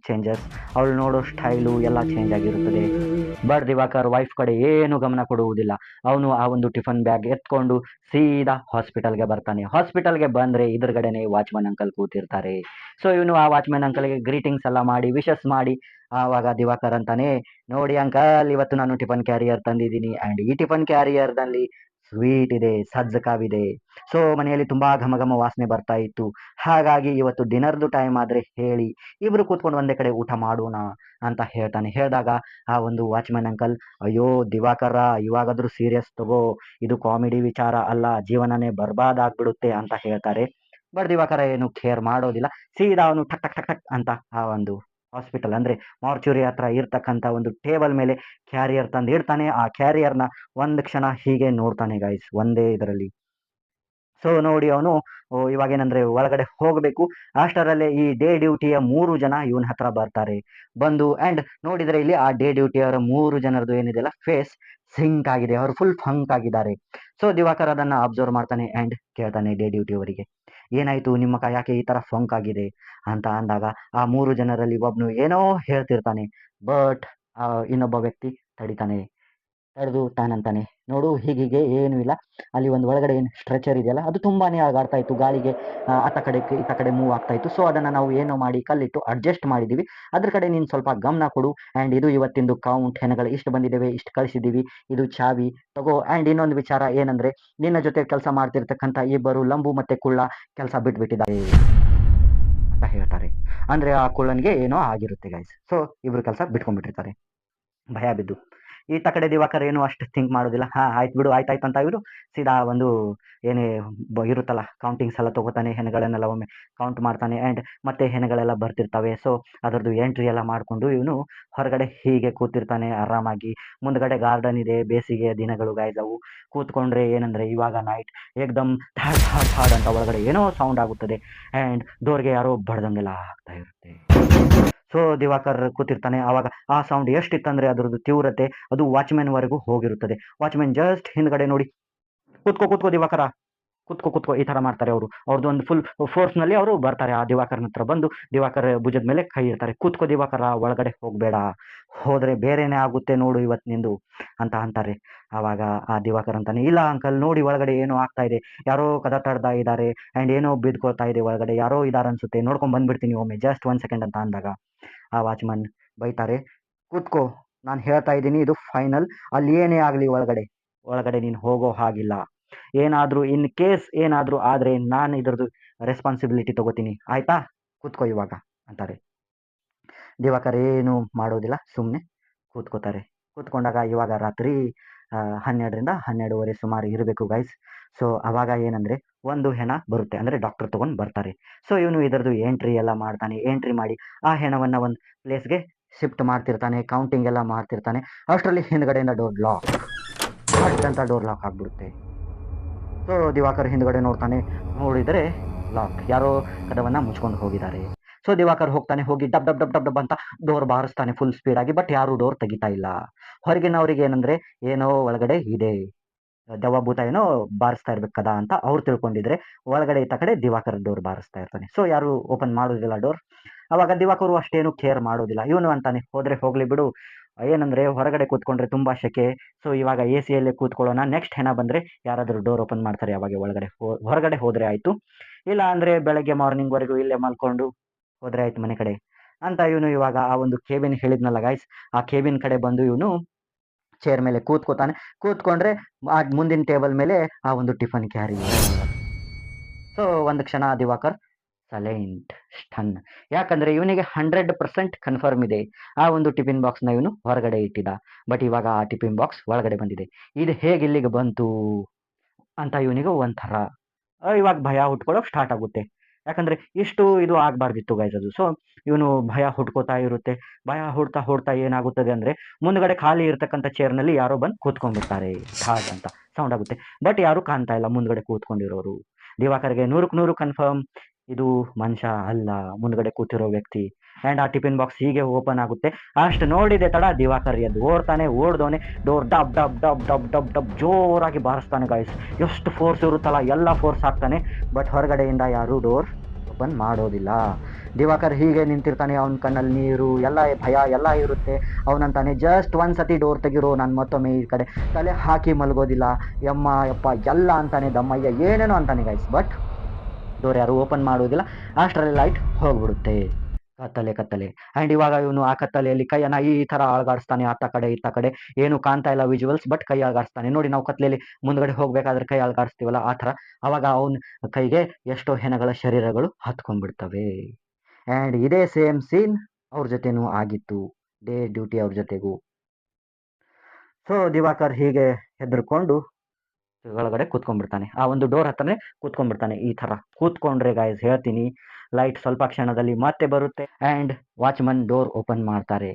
A: ಚೇಂಜಸ್. ಅವಳು ನೋಡೋ ಸ್ಟೈಲು ಎಲ್ಲ ಚೇಂಜ್ ಆಗಿರುತ್ತದೆ. ಬಟ್ ದಿವಾಕರ್ ವೈಫ್ ಕಡೆ ಏನು ಗಮನ ಕೊಡುವುದಿಲ್ಲ. ಅವನು ಆ ಒಂದು ಟಿಫನ್ ಬ್ಯಾಗ್ ಎತ್ಕೊಂಡು ಸೀದಾ ಹಾಸ್ಪಿಟಲ್ಗೆ ಬರ್ತಾನೆ. ಹಾಸ್ಪಿಟಲ್ಗೆ ಬಂದರೆ ಎದುರುಗಡೆನೆ ವಾಚ್ಮನ್ ಅಂಕಲ್ ಕೂತಿರ್ತಾರೆ. ಸೊ ಇವನು ಆ ವಾಚ್ಮನ್ ಅಂಕಲ್ಗೆ ಗ್ರೀಟಿಂಗ್ಸ್ ಎಲ್ಲ ಮಾಡಿ ವಿಶಸ್ ಮಾಡಿ ಆವಾಗ ದಿವಾಕರ್ ಅಂತಾನೆ, ನೋಡಿ ಅಂಕಲ್ ಇವತ್ತು ನಾನು ಟಿಫನ್ ಕ್ಯಾರಿಯರ್ ತಂದಿದ್ದೀನಿ. ಆ್ಯಂಡ್ ಈ ಟಿಫನ್ ಕ್ಯಾರಿಯರ್ನಲ್ಲಿ ಸ್ವೀಟ್ ಇದೆ, ಸಜ್ಜ ಕಾವಿದೆ. ಸೊ ಮನೆಯಲ್ಲಿ ತುಂಬಾ ಘಮ ಘಮ ವಾಸನೆ ಬರ್ತಾ ಇತ್ತು. ಹಾಗಾಗಿ ಇವತ್ತು ಡಿನ್ನರ್ದು ಟೈಮ್ ಆದ್ರೆ ಹೇಳಿ ಇಬ್ರು ಕೂತ್ಕೊಂಡು ಒಂದೇ ಕಡೆ ಊಟ ಮಾಡೋಣ ಅಂತ ಹೇಳ್ತಾನೆ. ಹೇಳಿದಾಗ ಆ ಒಂದು ವಾಚ್‌ಮ್ಯಾನ್ ಅಂಕಲ್, ಅಯ್ಯೋ ದಿವಾಕರ, ಇವಾಗಾದ್ರೂ ಸೀರಿಯಸ್ ತಗೋ, ಇದು ಕಾಮಿಡಿ ವಿಚಾರ ಅಲ್ಲ, ಜೀವನನೇ ಬರ್ಬಾದ್ ಆಗ್ಬಿಡುತ್ತೆ ಅಂತ ಹೇಳ್ತಾರೆ. ಬಟ್ ದಿವಾಕರ ಏನು ಕೇರ್ ಮಾಡೋದಿಲ್ಲ. ಸೀದಾ ಅವನು ಟಕ್ ಟಕ್ ಟಕ್ ಟಕ್ ಅಂತ ಆ ಒಂದು ಹಾಸ್ಪಿಟಲ್ ಅಂದ್ರೆ ಮಾರ್ಚುರಿ ಹತ್ರ ಇರ್ತಕ್ಕಂಥ ಒಂದು ಟೇಬಲ್ ಮೇಲೆ ಕ್ಯಾರಿಯರ್ ತಂದು ಇಡ್ತಾನೆ. ಆ ಕ್ಯಾರಿಯರ್ನ ಒಂದ್ ಕ್ಷಣ ಹೀಗೆ ನೋಡ್ತಾನೆ ಗೈಸ್, ಒಂದೇ ಇದರಲ್ಲಿ. ಸೊ ನೋಡಿ ಅವನು ಇವಾಗೇನಂದ್ರೆ ಒಳಗಡೆ ಹೋಗಬೇಕು. ಅಷ್ಟರಲ್ಲೇ ಈ ಡೇ ಡ್ಯೂಟಿಯ 3 ಜನ ಇವನ ಹತ್ರ ಬರ್ತಾರೆ. ಬಂದು ಆ್ಯಂಡ್ ನೋಡಿದ್ರೆ ಇಲ್ಲಿ ಆ ಡೇ ಡ್ಯೂಟಿಯವರ 3 ಜನರದು ಏನಿದೆಯಲ್ಲ ಫೇಸ್ ಸಿಂಕ್ ಆಗಿದೆ. ಅವರು ಫುಲ್ ಫಂಕ್ ಆಗಿದ್ದಾರೆ. ಸೊ ದಿವಾಕರ್ ಅದನ್ನ ಅಬ್ಸರ್ವ್ ಮಾಡ್ತಾನೆ ಆ್ಯಂಡ್ ಕೇಳ್ತಾನೆ ಡೇ ಡ್ಯೂಟಿ ಅವರಿಗೆ, ಏನಾಯ್ತು ನಿಮ್ಮ ಯಾಕೆ ಈ ತರ ಫಂಕ್ ಆಗಿದೆ ಅಂತ ಅಂದಾಗ ಆ 3 ಜನರಲ್ಲಿ ಒಬ್ನು ಏನೋ ಹೇಳ್ತಿರ್ತಾನೆ. ಬಟ್ ಇನ್ನೊಬ್ಬ ವ್ಯಕ್ತಿ ತಡಿತಾನೆ. ತಡೆದು ತಾನಂತಾನೆ, ನೋಡು ಹೀಗೀಗೆ ಏನೂ ಇಲ್ಲ, ಅಲ್ಲಿ ಒಂದು ಒಳಗಡೆ ಏನು ಸ್ಟ್ರೆಚರ್ ಇದೆಯಲ್ಲ ಅದು ತುಂಬಾನೇ ಆಗಾಡ್ತಾ ಇತ್ತು, ಗಾಳಿಗೆ ಅತ್ತ ಕಡೆ ಇತ್ತ ಕಡೆ ಮೂವ್ ಆಗ್ತಾ ಇತ್ತು. ಸೊ ಅದನ್ನ ನಾವು ಏನೋ ಮಾಡಿ ಕಲ್ಲಿಟ್ಟು ಅಡ್ಜಸ್ಟ್ ಮಾಡಿದೀವಿ, ಅದ್ರ ಕಡೆ ನೀನು ಸ್ವಲ್ಪ ಗಮನ ಕೊಡು. ಆ್ಯಂಡ್ ಇದು ಇವತ್ತಿಂದು ಕೌಂಟ್, ಹೆಣಗಳು ಇಷ್ಟು ಬಂದಿದ್ದೇವೆ, ಇಷ್ಟು ಕಳಿಸಿದ್ದೀವಿ, ಇದು ಚಾವಿ ತಗೋ. ಆ್ಯಂಡ್ ಇನ್ನೊಂದು ವಿಚಾರ ಏನಂದ್ರೆ, ನಿನ್ನ ಜೊತೆ ಕೆಲಸ ಮಾಡ್ತಿರ್ತಕ್ಕಂಥ ಇಬ್ಬರು ಲಂಬು ಮತ್ತೆ ಕುಳ್ಳ ಕೆಲಸ ಬಿಟ್ಬಿಟ್ಟಿದ್ದಾರೆ ಅಂತ ಹೇಳ್ತಾರೆ. ಅಂದ್ರೆ ಆ ಕುಳ್ಳನ್ಗೆ ಏನೋ ಆಗಿರುತ್ತೆ ಗೈಸ್. ಸೊ ಇಬ್ರು ಕೆಲಸ ಬಿಟ್ಕೊಂಡ್ಬಿಟ್ಟಿರ್ತಾರೆ ಭಯ ಬಿದ್ದು. ಈತ ಕಡೆ ದಿವಾಕರ್ ಏನು ಅಷ್ಟು ಥಿಂಕ್ ಮಾಡೋದಿಲ್ಲ. ಆಯ್ತು ಬಿಡು, ಆಯ್ತಾಯ್ತು ಅಂತ ಇವರು ಸೀದಾ ಒಂದು ಏನೇ ಇರುತ್ತಲ್ಲ ಕೌಂಟಿಂಗ್ಸ್ ಎಲ್ಲ ತಗೋತಾನೆ. ಹೆಣಗಳನ್ನೆಲ್ಲ ಒಮ್ಮೆ ಕೌಂಟ್ ಮಾಡ್ತಾನೆ ಆ್ಯಂಡ್ ಮತ್ತೆ ಹೆಣಗಳೆಲ್ಲ ಬರ್ತಿರ್ತವೆ. ಸೊ ಅದರದ್ದು ಎಂಟ್ರಿ ಎಲ್ಲ ಮಾಡಿಕೊಂಡು ಇವನು ಹೊರಗಡೆ ಹೀಗೆ ಕೂತಿರ್ತಾನೆ ಆರಾಮಾಗಿ. ಮುಂದ್ಗಡೆ ಗಾರ್ಡನ್ ಇದೆ, ಬೇಸಿಗೆ ದಿನಗಳು ಗೈಸ್ ಅವು. ಕೂತ್ಕೊಂಡ್ರೆ ಏನಂದ್ರೆ ಇವಾಗ ನೈಟ್ ಏಕ್ದಮ್ ಥಾಡ್ ಥಾಡ್ ಥಾಡ್ ಅಂತ ಒಳಗಡೆ ಏನೋ ಸೌಂಡ್ ಆಗುತ್ತದೆ ಆ್ಯಂಡ್ ಡೋರ್ಗೆ ಯಾರೋ ಬಡ್ದಂಗೆಲ್ಲ ಆಗ್ತಾ ಇರುತ್ತೆ. ಸೊ ದಿವಾಕರ್ ಕೂತಿರ್ತಾನೆ. ಆವಾಗ ಆ ಸೌಂಡ್ ಎಷ್ಟಿತ್ತಂದ್ರೆ ಅದರದ್ದು ತೀವ್ರತೆ ಅದು ವಾಚ್‌ಮ್ಯಾನ್ ವರೆಗೂ ಹೋಗಿರುತ್ತದೆ. ವಾಚ್‌ಮ್ಯಾನ್ ಜಸ್ಟ್ ಹಿಂದ್ಗಡೆ ನೋಡಿ, ಕೂತ್ಕೋ ಕೂತ್ಕೋ ದಿವಾಕರ, ಕೂತ್ಕೋ ಕೂತ್ಕೋ ಈ ತರ ಮಾಡ್ತಾರೆ ಅವರು. ಅವ್ರದ್ದು ಒಂದು ಫುಲ್ ಫೋರ್ಸ್ ನಲ್ಲಿ ಅವರು ಬರ್ತಾರೆ. ಆ ದಿವಾಕರ್ನ ಹತ್ರ ಬಂದು ದಿವಾಕರ್ ಭುಜದ ಮೇಲೆ ಕೈ ಇಡ್ತಾರೆ. ಕೂತ್ಕೋ ದಿವಾಕರ, ಒಳಗಡೆ ಹೋಗ್ಬೇಡ, ಹೋದ್ರೆ ಬೇರೆನೆ ಆಗುತ್ತೆ ನೋಡು ಇವತ್ತು ನಿಂದು ಅಂತ ಅಂತಾರೆ. ಆವಾಗ ಆ ದಿವಾಕರ್ ಅಂತಾನೆ, ಇಲ್ಲ ಅಂಕಲ್ ನೋಡಿ ಒಳಗಡೆ ಏನೋ ಆಗ್ತಾ ಇದೆ, ಯಾರೋ ಕದ ತಡ್ತಾ ಇದ್ದಾರೆ ಆ್ಯಂಡ್ ಏನೋ ಬಿದ್ಕೊಳ್ತಾ ಇದೆ ಒಳಗಡೆ, ಯಾರೋ ಇದಾರೆ ಅನ್ಸುತ್ತೆ, ನೋಡ್ಕೊಂಡ್ ಬಂದ್ಬಿಡ್ತೀನಿ ಒಮ್ಮೆ, ಜಸ್ಟ್ 1 ಸೆಕೆಂಡ್ ಅಂತ ಅಂದಾಗ ಆ ವಾಚ್‌ಮನ್ ಬೈತಾರೆ, ಕೂತ್ಕೋ, ನಾನು ಹೇಳ್ತಾ ಇದ್ದೀನಿ ಇದು ಫೈನಲ್, ಅಲ್ಲಿ ಏನೇ ಆಗಲಿ ಒಳಗಡೆ ಒಳಗಡೆ ನೀನು ಹೋಗೋ ಹಾಗಿಲ್ಲ. ಏನಾದರೂ ಇನ್ ಕೇಸ್ ಏನಾದರೂ ಆದರೆ ನಾನು ಇದ್ರದ್ದು ರೆಸ್ಪಾನ್ಸಿಬಿಲಿಟಿ ತಗೋತೀನಿ, ಆಯ್ತಾ? ಕೂತ್ಕೋ ಇವಾಗ ಅಂತಾರೆ. ದಿವಾಕರ್ ಏನು ಮಾಡೋದಿಲ್ಲ, ಸುಮ್ಮನೆ ಕೂತ್ಕೋತಾರೆ. ಕೂತ್ಕೊಂಡಾಗ ಇವಾಗ ರಾತ್ರಿ 12ರಿಂದ 12:30 ಸುಮಾರು ಇರಬೇಕು ಗೈಸ್. ಸೊ ಅವಾಗ ಏನಂದ್ರೆ ಒಂದು ಹೆಣ ಬರುತ್ತೆ, ಅಂದ್ರೆ ಡಾಕ್ಟರ್ ತಗೊಂಡು ಬರ್ತಾರೆ. ಸೊ ಇವನು ಇದರದ್ದು ಎಂಟ್ರಿ ಎಲ್ಲ ಮಾಡ್ತಾನೆ. ಎಂಟ್ರಿ ಮಾಡಿ ಆ ಹೆಣವನ್ನ ಒಂದು ಪ್ಲೇಸ್ಗೆ ಶಿಫ್ಟ್ ಮಾಡ್ತಿರ್ತಾನೆ, ಕೌಂಟಿಂಗ್ ಎಲ್ಲ ಮಾಡ್ತಿರ್ತಾನೆ. ಅಷ್ಟರಲ್ಲಿ ಹಿಂದ್ಗಡೆಯಿಂದ ಡೋರ್ ಲಾಕ್ ಅಂತ ಡೋರ್ ಲಾಕ್ ಆಗ್ಬಿಡುತ್ತೆ. ಸೊ ದಿವಾಕರ್ ಹಿಂದ್ಗಡೆ ನೋಡ್ತಾನೆ, ನೋಡಿದರೆ ಲಾಕ್, ಯಾರೋ ಕದವನ್ನ ಮುಚ್ಕೊಂಡು ಹೋಗಿದ್ದಾರೆ. ಸೊ ದಿವಾಕರ್ ಹೋಗ್ತಾನೆ, ಹೋಗಿ ಡಬ್ ಡಬ್ ಡಬ್ ಡಬ್ ಡಬ್ ಅಂತ ಡೋರ್ ಬಾರಿಸ್ತಾನೆ ಫುಲ್ ಸ್ಪೀಡ್ ಆಗಿ. ಬಟ್ ಯಾರು ಡೋರ್ ತೆಗಿತಾ ಇಲ್ಲ. ಹೊರಗಿನವರಿಗೆ ಏನಂದ್ರೆ ಏನೋ ಒಳಗಡೆ ಇದೆ, ದೆವ್ವ ಭೂತ ಏನೋ ಬಾರಿಸ್ತಾ ಇರ್ಬೇಕು ಕದ ಅಂತ ಅವ್ರು ತಿಳ್ಕೊಂಡಿದ್ರೆ, ಒಳಗಡೆ ಇತ್ತ ಕಡೆ ದಿವಾಕರ್ ಡೋರ್ ಬಾರಿಸ್ತಾ ಇರ್ತಾನೆ. ಸೊ ಯಾರು ಓಪನ್ ಮಾಡೋದಿಲ್ಲ ಡೋರ್. ಅವಾಗ ದಿವಾಕರು ಅಷ್ಟೇನು ಕೇರ್ ಮಾಡೋದಿಲ್ಲ. ಇವನು ಅಂತಾನೆ, ಹೋದ್ರೆ ಹೋಗ್ಲಿ ಬಿಡು, ಏನಂದ್ರೆ ಹೊರಗಡೆ ಕೂತ್ಕೊಂಡ್ರೆ ತುಂಬಾ ಶೆಕೆ. ಸೊ ಇವಾಗ ಎ ಸಿಯಲ್ಲೇ ಕೂತ್ಕೊಳ್ಳೋಣ, ನೆಕ್ಸ್ಟ್ ಹೆಣ ಬಂದ್ರೆ ಯಾರಾದರೂ ಡೋರ್ ಓಪನ್ ಮಾಡ್ತಾರೆ, ಅವಾಗ ಒಳಗಡೆ ಹೊರಗಡೆ ಹೋದ್ರೆ ಆಯ್ತು, ಇಲ್ಲ ಅಂದ್ರೆ ಬೆಳಗ್ಗೆ ಮಾರ್ನಿಂಗ್ ವರೆಗೂ ಇಲ್ಲೇ ಮಲ್ಕೊಂಡು ಹೋದ್ರೆ ಆಯ್ತು ಮನೆ ಕಡೆ ಅಂತ. ಇವನು ಇವಾಗ ಆ ಒಂದು ಕೇಬಿನ್ ಹೇಳಿದ್ನಲ್ಲ ಗೈಸ್, ಆ ಕೇಬಿನ್ ಕಡೆ ಬಂದು ಇವನು ಚೇರ್ ಮೇಲೆ ಕೂತ್ಕೋತಾನೆ. ಕೂತ್ಕೊಂಡ್ರೆ ಆ ಮುಂದಿನ ಟೇಬಲ್ ಮೇಲೆ ಆ ಒಂದು ಟಿಫನ್ ಕ್ಯಾರಿ. ಸೊ ಒಂದು ಕ್ಷಣ ದಿವಾಕರ್ ಸೈಲೆಂಟ್, ಸ್ಟನ್. ಯಾಕಂದ್ರೆ ಇವನಿಗೆ 100% ಕನ್ಫರ್ಮ್ ಇದೆ, ಆ ಒಂದು ಟಿಫಿನ್ ಬಾಕ್ಸ್ನ ಇವನು ಹೊರಗಡೆ ಇಟ್ಟಿದ್ದ. ಬಟ್ ಇವಾಗ ಆ ಟಿಫಿನ್ ಬಾಕ್ಸ್ ಒಳಗಡೆ ಬಂದಿದೆ. ಇದು ಹೇಗೆ ಇಲ್ಲಿಗೆ ಬಂತು ಅಂತ ಇವನಿಗೆ ಒಂಥರ ಇವಾಗ ಭಯ ಹುಟ್ಕೊಳ್ಳೋಕೆ ಸ್ಟಾರ್ಟ್ ಆಗುತ್ತೆ. ಯಾಕಂದ್ರೆ ಇಷ್ಟು ಇದು ಆಗ್ಬಾರ್ದಿತ್ತು ಗೈಸ್ ಅದು. ಸೊ ಇವನು ಭಯ ಹುಟ್ಕೋತಾ ಇರುತ್ತೆ. ಭಯ ಹುಡ್ತಾ ಹುಡ್ತಾ ಏನಾಗುತ್ತದೆ ಅಂದ್ರೆ, ಮುಂದ್ಗಡೆ ಖಾಲಿ ಇರ್ತಕ್ಕಂಥ ಚೇರ್ನಲ್ಲಿ ಯಾರೋ ಬಂದು ಕೂತ್ಕೊಂಡ್ಬಿಡ್ತಾರೆ. ಠಾಡ್ ಅಂತ ಸೌಂಡ್ ಆಗುತ್ತೆ. ಬಟ್ ಯಾರು ಕಾಣ್ತಾ ಇಲ್ಲ ಮುಂದ್ಗಡೆ ಕೂತ್ಕೊಂಡಿರೋರು. ದಿವಾಕರ್ಗೆ 100ಕ್ಕೆ 100 ಕನ್ಫರ್ಮ್, ಇದು ಮನುಷ್ಯ ಅಲ್ಲ, ಮುಂದ್ಗಡೆ ಕೂತಿರೋ ವ್ಯಕ್ತಿ. ಆ್ಯಂಡ್ ಆ ಟಿಫಿನ್ ಬಾಕ್ಸ್ ಹೀಗೆ ಓಪನ್ ಆಗುತ್ತೆ. ಅಷ್ಟು ನೋಡಿದೆ ತಡ ದಿವಾಕರ್ ಎದ್ದು ಓಡ್ತಾನೆ. ಓಡ್ದವನೆ ಡೋರ್ ಡಬ್ ಡಬ್ ಡಬ್ ಡಬ್ ಡಬ್ ಡಬ್ ಜೋರಾಗಿ ಬಾರಿಸ್ತಾನೆ ಗೈಸ್. ಎಷ್ಟು ಫೋರ್ಸ್ ಇರುತ್ತಲ್ಲ ಎಲ್ಲ ಫೋರ್ಸ್ ಹಾಕ್ತಾನೆ. ಬಟ್ ಹೊರಗಡೆಯಿಂದ ಯಾರೂ ಡೋರ್ ಓಪನ್ ಮಾಡೋದಿಲ್ಲ. ದಿವಾಕರ್ ಹೀಗೆ ನಿಂತಿರ್ತಾನೆ, ಅವನ ಕಣ್ಣಲ್ಲಿ ನೀರು, ಎಲ್ಲ ಭಯ ಎಲ್ಲ ಇರುತ್ತೆ. ಅವನಂತಾನೆ, ಜಸ್ಟ್ ಒಂದ್ಸತಿ ಡೋರ್ ತೆಗಿರೋ, ನಾನು ಮತ್ತೊಮ್ಮೆ ಈ ಕಡೆ ತಲೆ ಹಾಕಿ ಮಲಗೋದಿಲ್ಲ, ಯಮ್ಮ ಯಪ್ಪ ಎಲ್ಲ ಅಂತಾನೆ, ದಮ್ಮಯ್ಯ ಏನೇನೋ ಅಂತಾನೆ ಗೈಸ್. ಬಟ್ ಡೋರ್ ಯಾರು ಓಪನ್ ಮಾಡೋದಿಲ್ಲ. ಅಷ್ಟರಲ್ಲಿ ಲೈಟ್ ಹೋಗ್ಬಿಡುತ್ತೆ. ಕತ್ತಲೆ. ಆ್ಯಂಡ್ ಇವಾಗ ಇವನು ಆ ಕತ್ತಲೆಯಲ್ಲಿ ಕೈಯನ್ನ ಈ ತರ ಅಳಗಾಡಿಸ್ತಾನೆ, ಅತ್ತ ಕಡೆ ಇತ್ತ ಕಡೆ. ಏನು ಕಾಣ್ತಾ ಇಲ್ಲ ವಿಜುವಲ್ಸ್, ಬಟ್ ಕೈ ಅಲುಗಾಡಿಸ್ತಾನೆ. ನೋಡಿ, ನಾವು ಕತ್ಲೆಯಲ್ಲಿ ಮುಂದ್ಗಡೆ ಹೋಗ್ಬೇಕಾದ್ರೆ ಕೈ ಅಲುಗಾಡಿಸ್ತೀವಲ್ಲ, ಆ ತರ. ಅವಾಗ ಅವನ ಕೈಗೆ ಎಷ್ಟೋ ಹೆಣಗಳ ಶರೀರಗಳು ಹತ್ಕೊಂಡ್ಬಿಡ್ತವೆ. ಆ್ಯಂಡ್ ಇದೇ ಸೇಮ್ ಸೀನ್ ಅವ್ರ ಜೊತೆನೂ ಆಗಿತ್ತು, ಡೇ ಡ್ಯೂಟಿ ಅವ್ರ ಜೊತೆಗೂ. ಸೊ ದಿವಾಕರ್ ಹೀಗೆ ಹೆದರ್ಕೊಂಡು ಒಳಗಡೆ ಕೂತ್ಕೊಂಡ್ಬಿಡ್ತಾನೆ. ಆ ಒಂದು ಡೋರ್ ಹತ್ರನೇ ಕೂತ್ಕೊಂಡ್ಬಿಡ್ತಾನೆ. ಈ ತರ ಕೂತ್ಕೊಂಡ್ರೆ ಗಾಯ್ಸ್ ಹೇಳ್ತೀನಿ, ಲೈಟ್ ಸ್ವಲ್ಪ ಕ್ಷಣದಲ್ಲಿ ಮತ್ತೆ ಬರುತ್ತೆ ಆ್ಯಂಡ್ ವಾಚ್ಮನ್ ಡೋರ್ ಓಪನ್ ಮಾಡ್ತಾರೆ.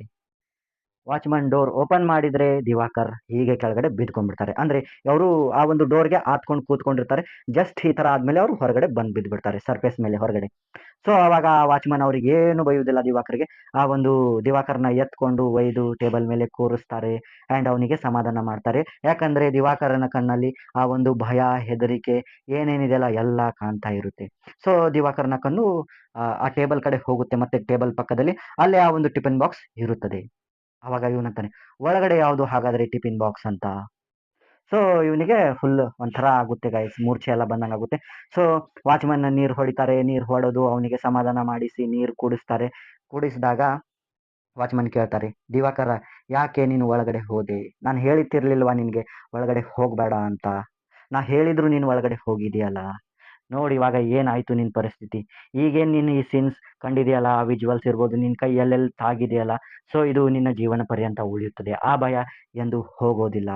A: ವಾಚ್ಮನ್ ಡೋರ್ ಓಪನ್ ಮಾಡಿದ್ರೆ ದಿವಾಕರ್ ಹೀಗೆ ಕೆಳಗಡೆ ಬಿದ್ಕೊಂಡ್ಬಿಡ್ತಾರೆ. ಅಂದ್ರೆ ಅವರು ಆ ಒಂದು ಡೋರ್ಗೆ ಆತ್ಕೊಂಡು ಕೂತ್ಕೊಂಡಿರ್ತಾರೆ. ಜಸ್ಟ್ ಈ ತರ ಆದ್ಮೇಲೆ ಅವರು ಹೊರಗಡೆ ಬಂದ್ ಬಿದ್ಬಿಡ್ತಾರೆ, ಸರ್ಫೇಸ್ ಮೇಲೆ ಹೊರಗಡೆ. ಸೊ ಅವಾಗ ವಾಚ್ಮನ್ ಅವ್ರಿಗೆ ಏನು ಬೈಯುವುದಿಲ್ಲ ದಿವಾಕರ್ಗೆ. ಆ ಒಂದು ದಿವಾಕರ್ನ ಎತ್ಕೊಂಡು ಒಯ್ದು ಟೇಬಲ್ ಮೇಲೆ ಕೂರಿಸ್ತಾರೆ ಆ್ಯಂಡ್ ಅವನಿಗೆ ಸಮಾಧಾನ ಮಾಡ್ತಾರೆ. ಯಾಕಂದ್ರೆ ದಿವಾಕರನ ಕಣ್ಣಲ್ಲಿ ಆ ಒಂದು ಭಯ, ಹೆದರಿಕೆ ಏನೇನಿದೆಯಲ್ಲ ಎಲ್ಲ ಕಾಣ್ತಾ ಇರುತ್ತೆ. ಸೊ ದಿವಾಕರ್ನ ಕಣ್ಣು ಆ ಟೇಬಲ್ ಕಡೆ ಹೋಗುತ್ತೆ. ಮತ್ತೆ ಟೇಬಲ್ ಪಕ್ಕದಲ್ಲಿ ಅಲ್ಲೇ ಆ ಒಂದು ಟಿಫಿನ್ ಬಾಕ್ಸ್ ಇರುತ್ತದೆ. ಅವಾಗ ಇವನಂತಾನೆ, ಒಳಗಡೆ ಯಾವುದು ಹಾಗಾದ್ರೆ ಟಿಫಿನ್ ಬಾಕ್ಸ್ ಅಂತ. ಸೊ ಇವನಿಗೆ ಫುಲ್ ಒಂಥರ ಆಗುತ್ತೆ ಗೈಸ್, ಮೂರ್ಛೆ ಎಲ್ಲ ಬಂದಂಗೆ ಆಗುತ್ತೆ. ಸೊ ವಾಚ್ಮನ್ ನೀರು ಹೊಡಿತಾರೆ. ನೀರು ಹೊಡೆದು ಅವನಿಗೆ ಸಮಾಧಾನ ಮಾಡಿಸಿ ನೀರು ಕುಡಿಸ್ತಾರೆ. ಕುಡಿಸಿದಾಗ ವಾಚ್ಮನ್ ಕೇಳ್ತಾರೆ, ದಿವಾಕರ ಯಾಕೆ ನೀನು ಒಳಗಡೆ ಹೋದೆ? ನಾನು ಹೇಳಿತಿರ್ಲಿಲ್ವಾ ನಿನಗೆ ಒಳಗಡೆ ಹೋಗಬೇಡ ಅಂತ? ನಾ ಹೇಳಿದ್ರು ನೀನು ಒಳಗಡೆ ಹೋಗಿದೆಯಲ್ಲ. ನೋಡಿ ಇವಾಗ ಏನಾಯ್ತು ನಿನ್ನ ಪರಿಸ್ಥಿತಿ. ಈಗೇನು ನೀನು ಈ ಸೀನ್ಸ್ ಕಂಡಿದೆಯಲ್ಲ, ಆ ವಿಜುವಲ್ಸ್ ಇರ್ಬೋದು, ನಿನ್ನ ಕೈ ಎಲ್ಲೆಲ್ಲಿ ತಾಗಿದೆಯಲ್ಲ. ಸೊ ಇದು ನಿನ್ನ ಜೀವನ ಪರ್ಯಂತ ಉಳಿಯುತ್ತದೆ, ಆ ಭಯ ಎಂದು ಹೋಗೋದಿಲ್ಲ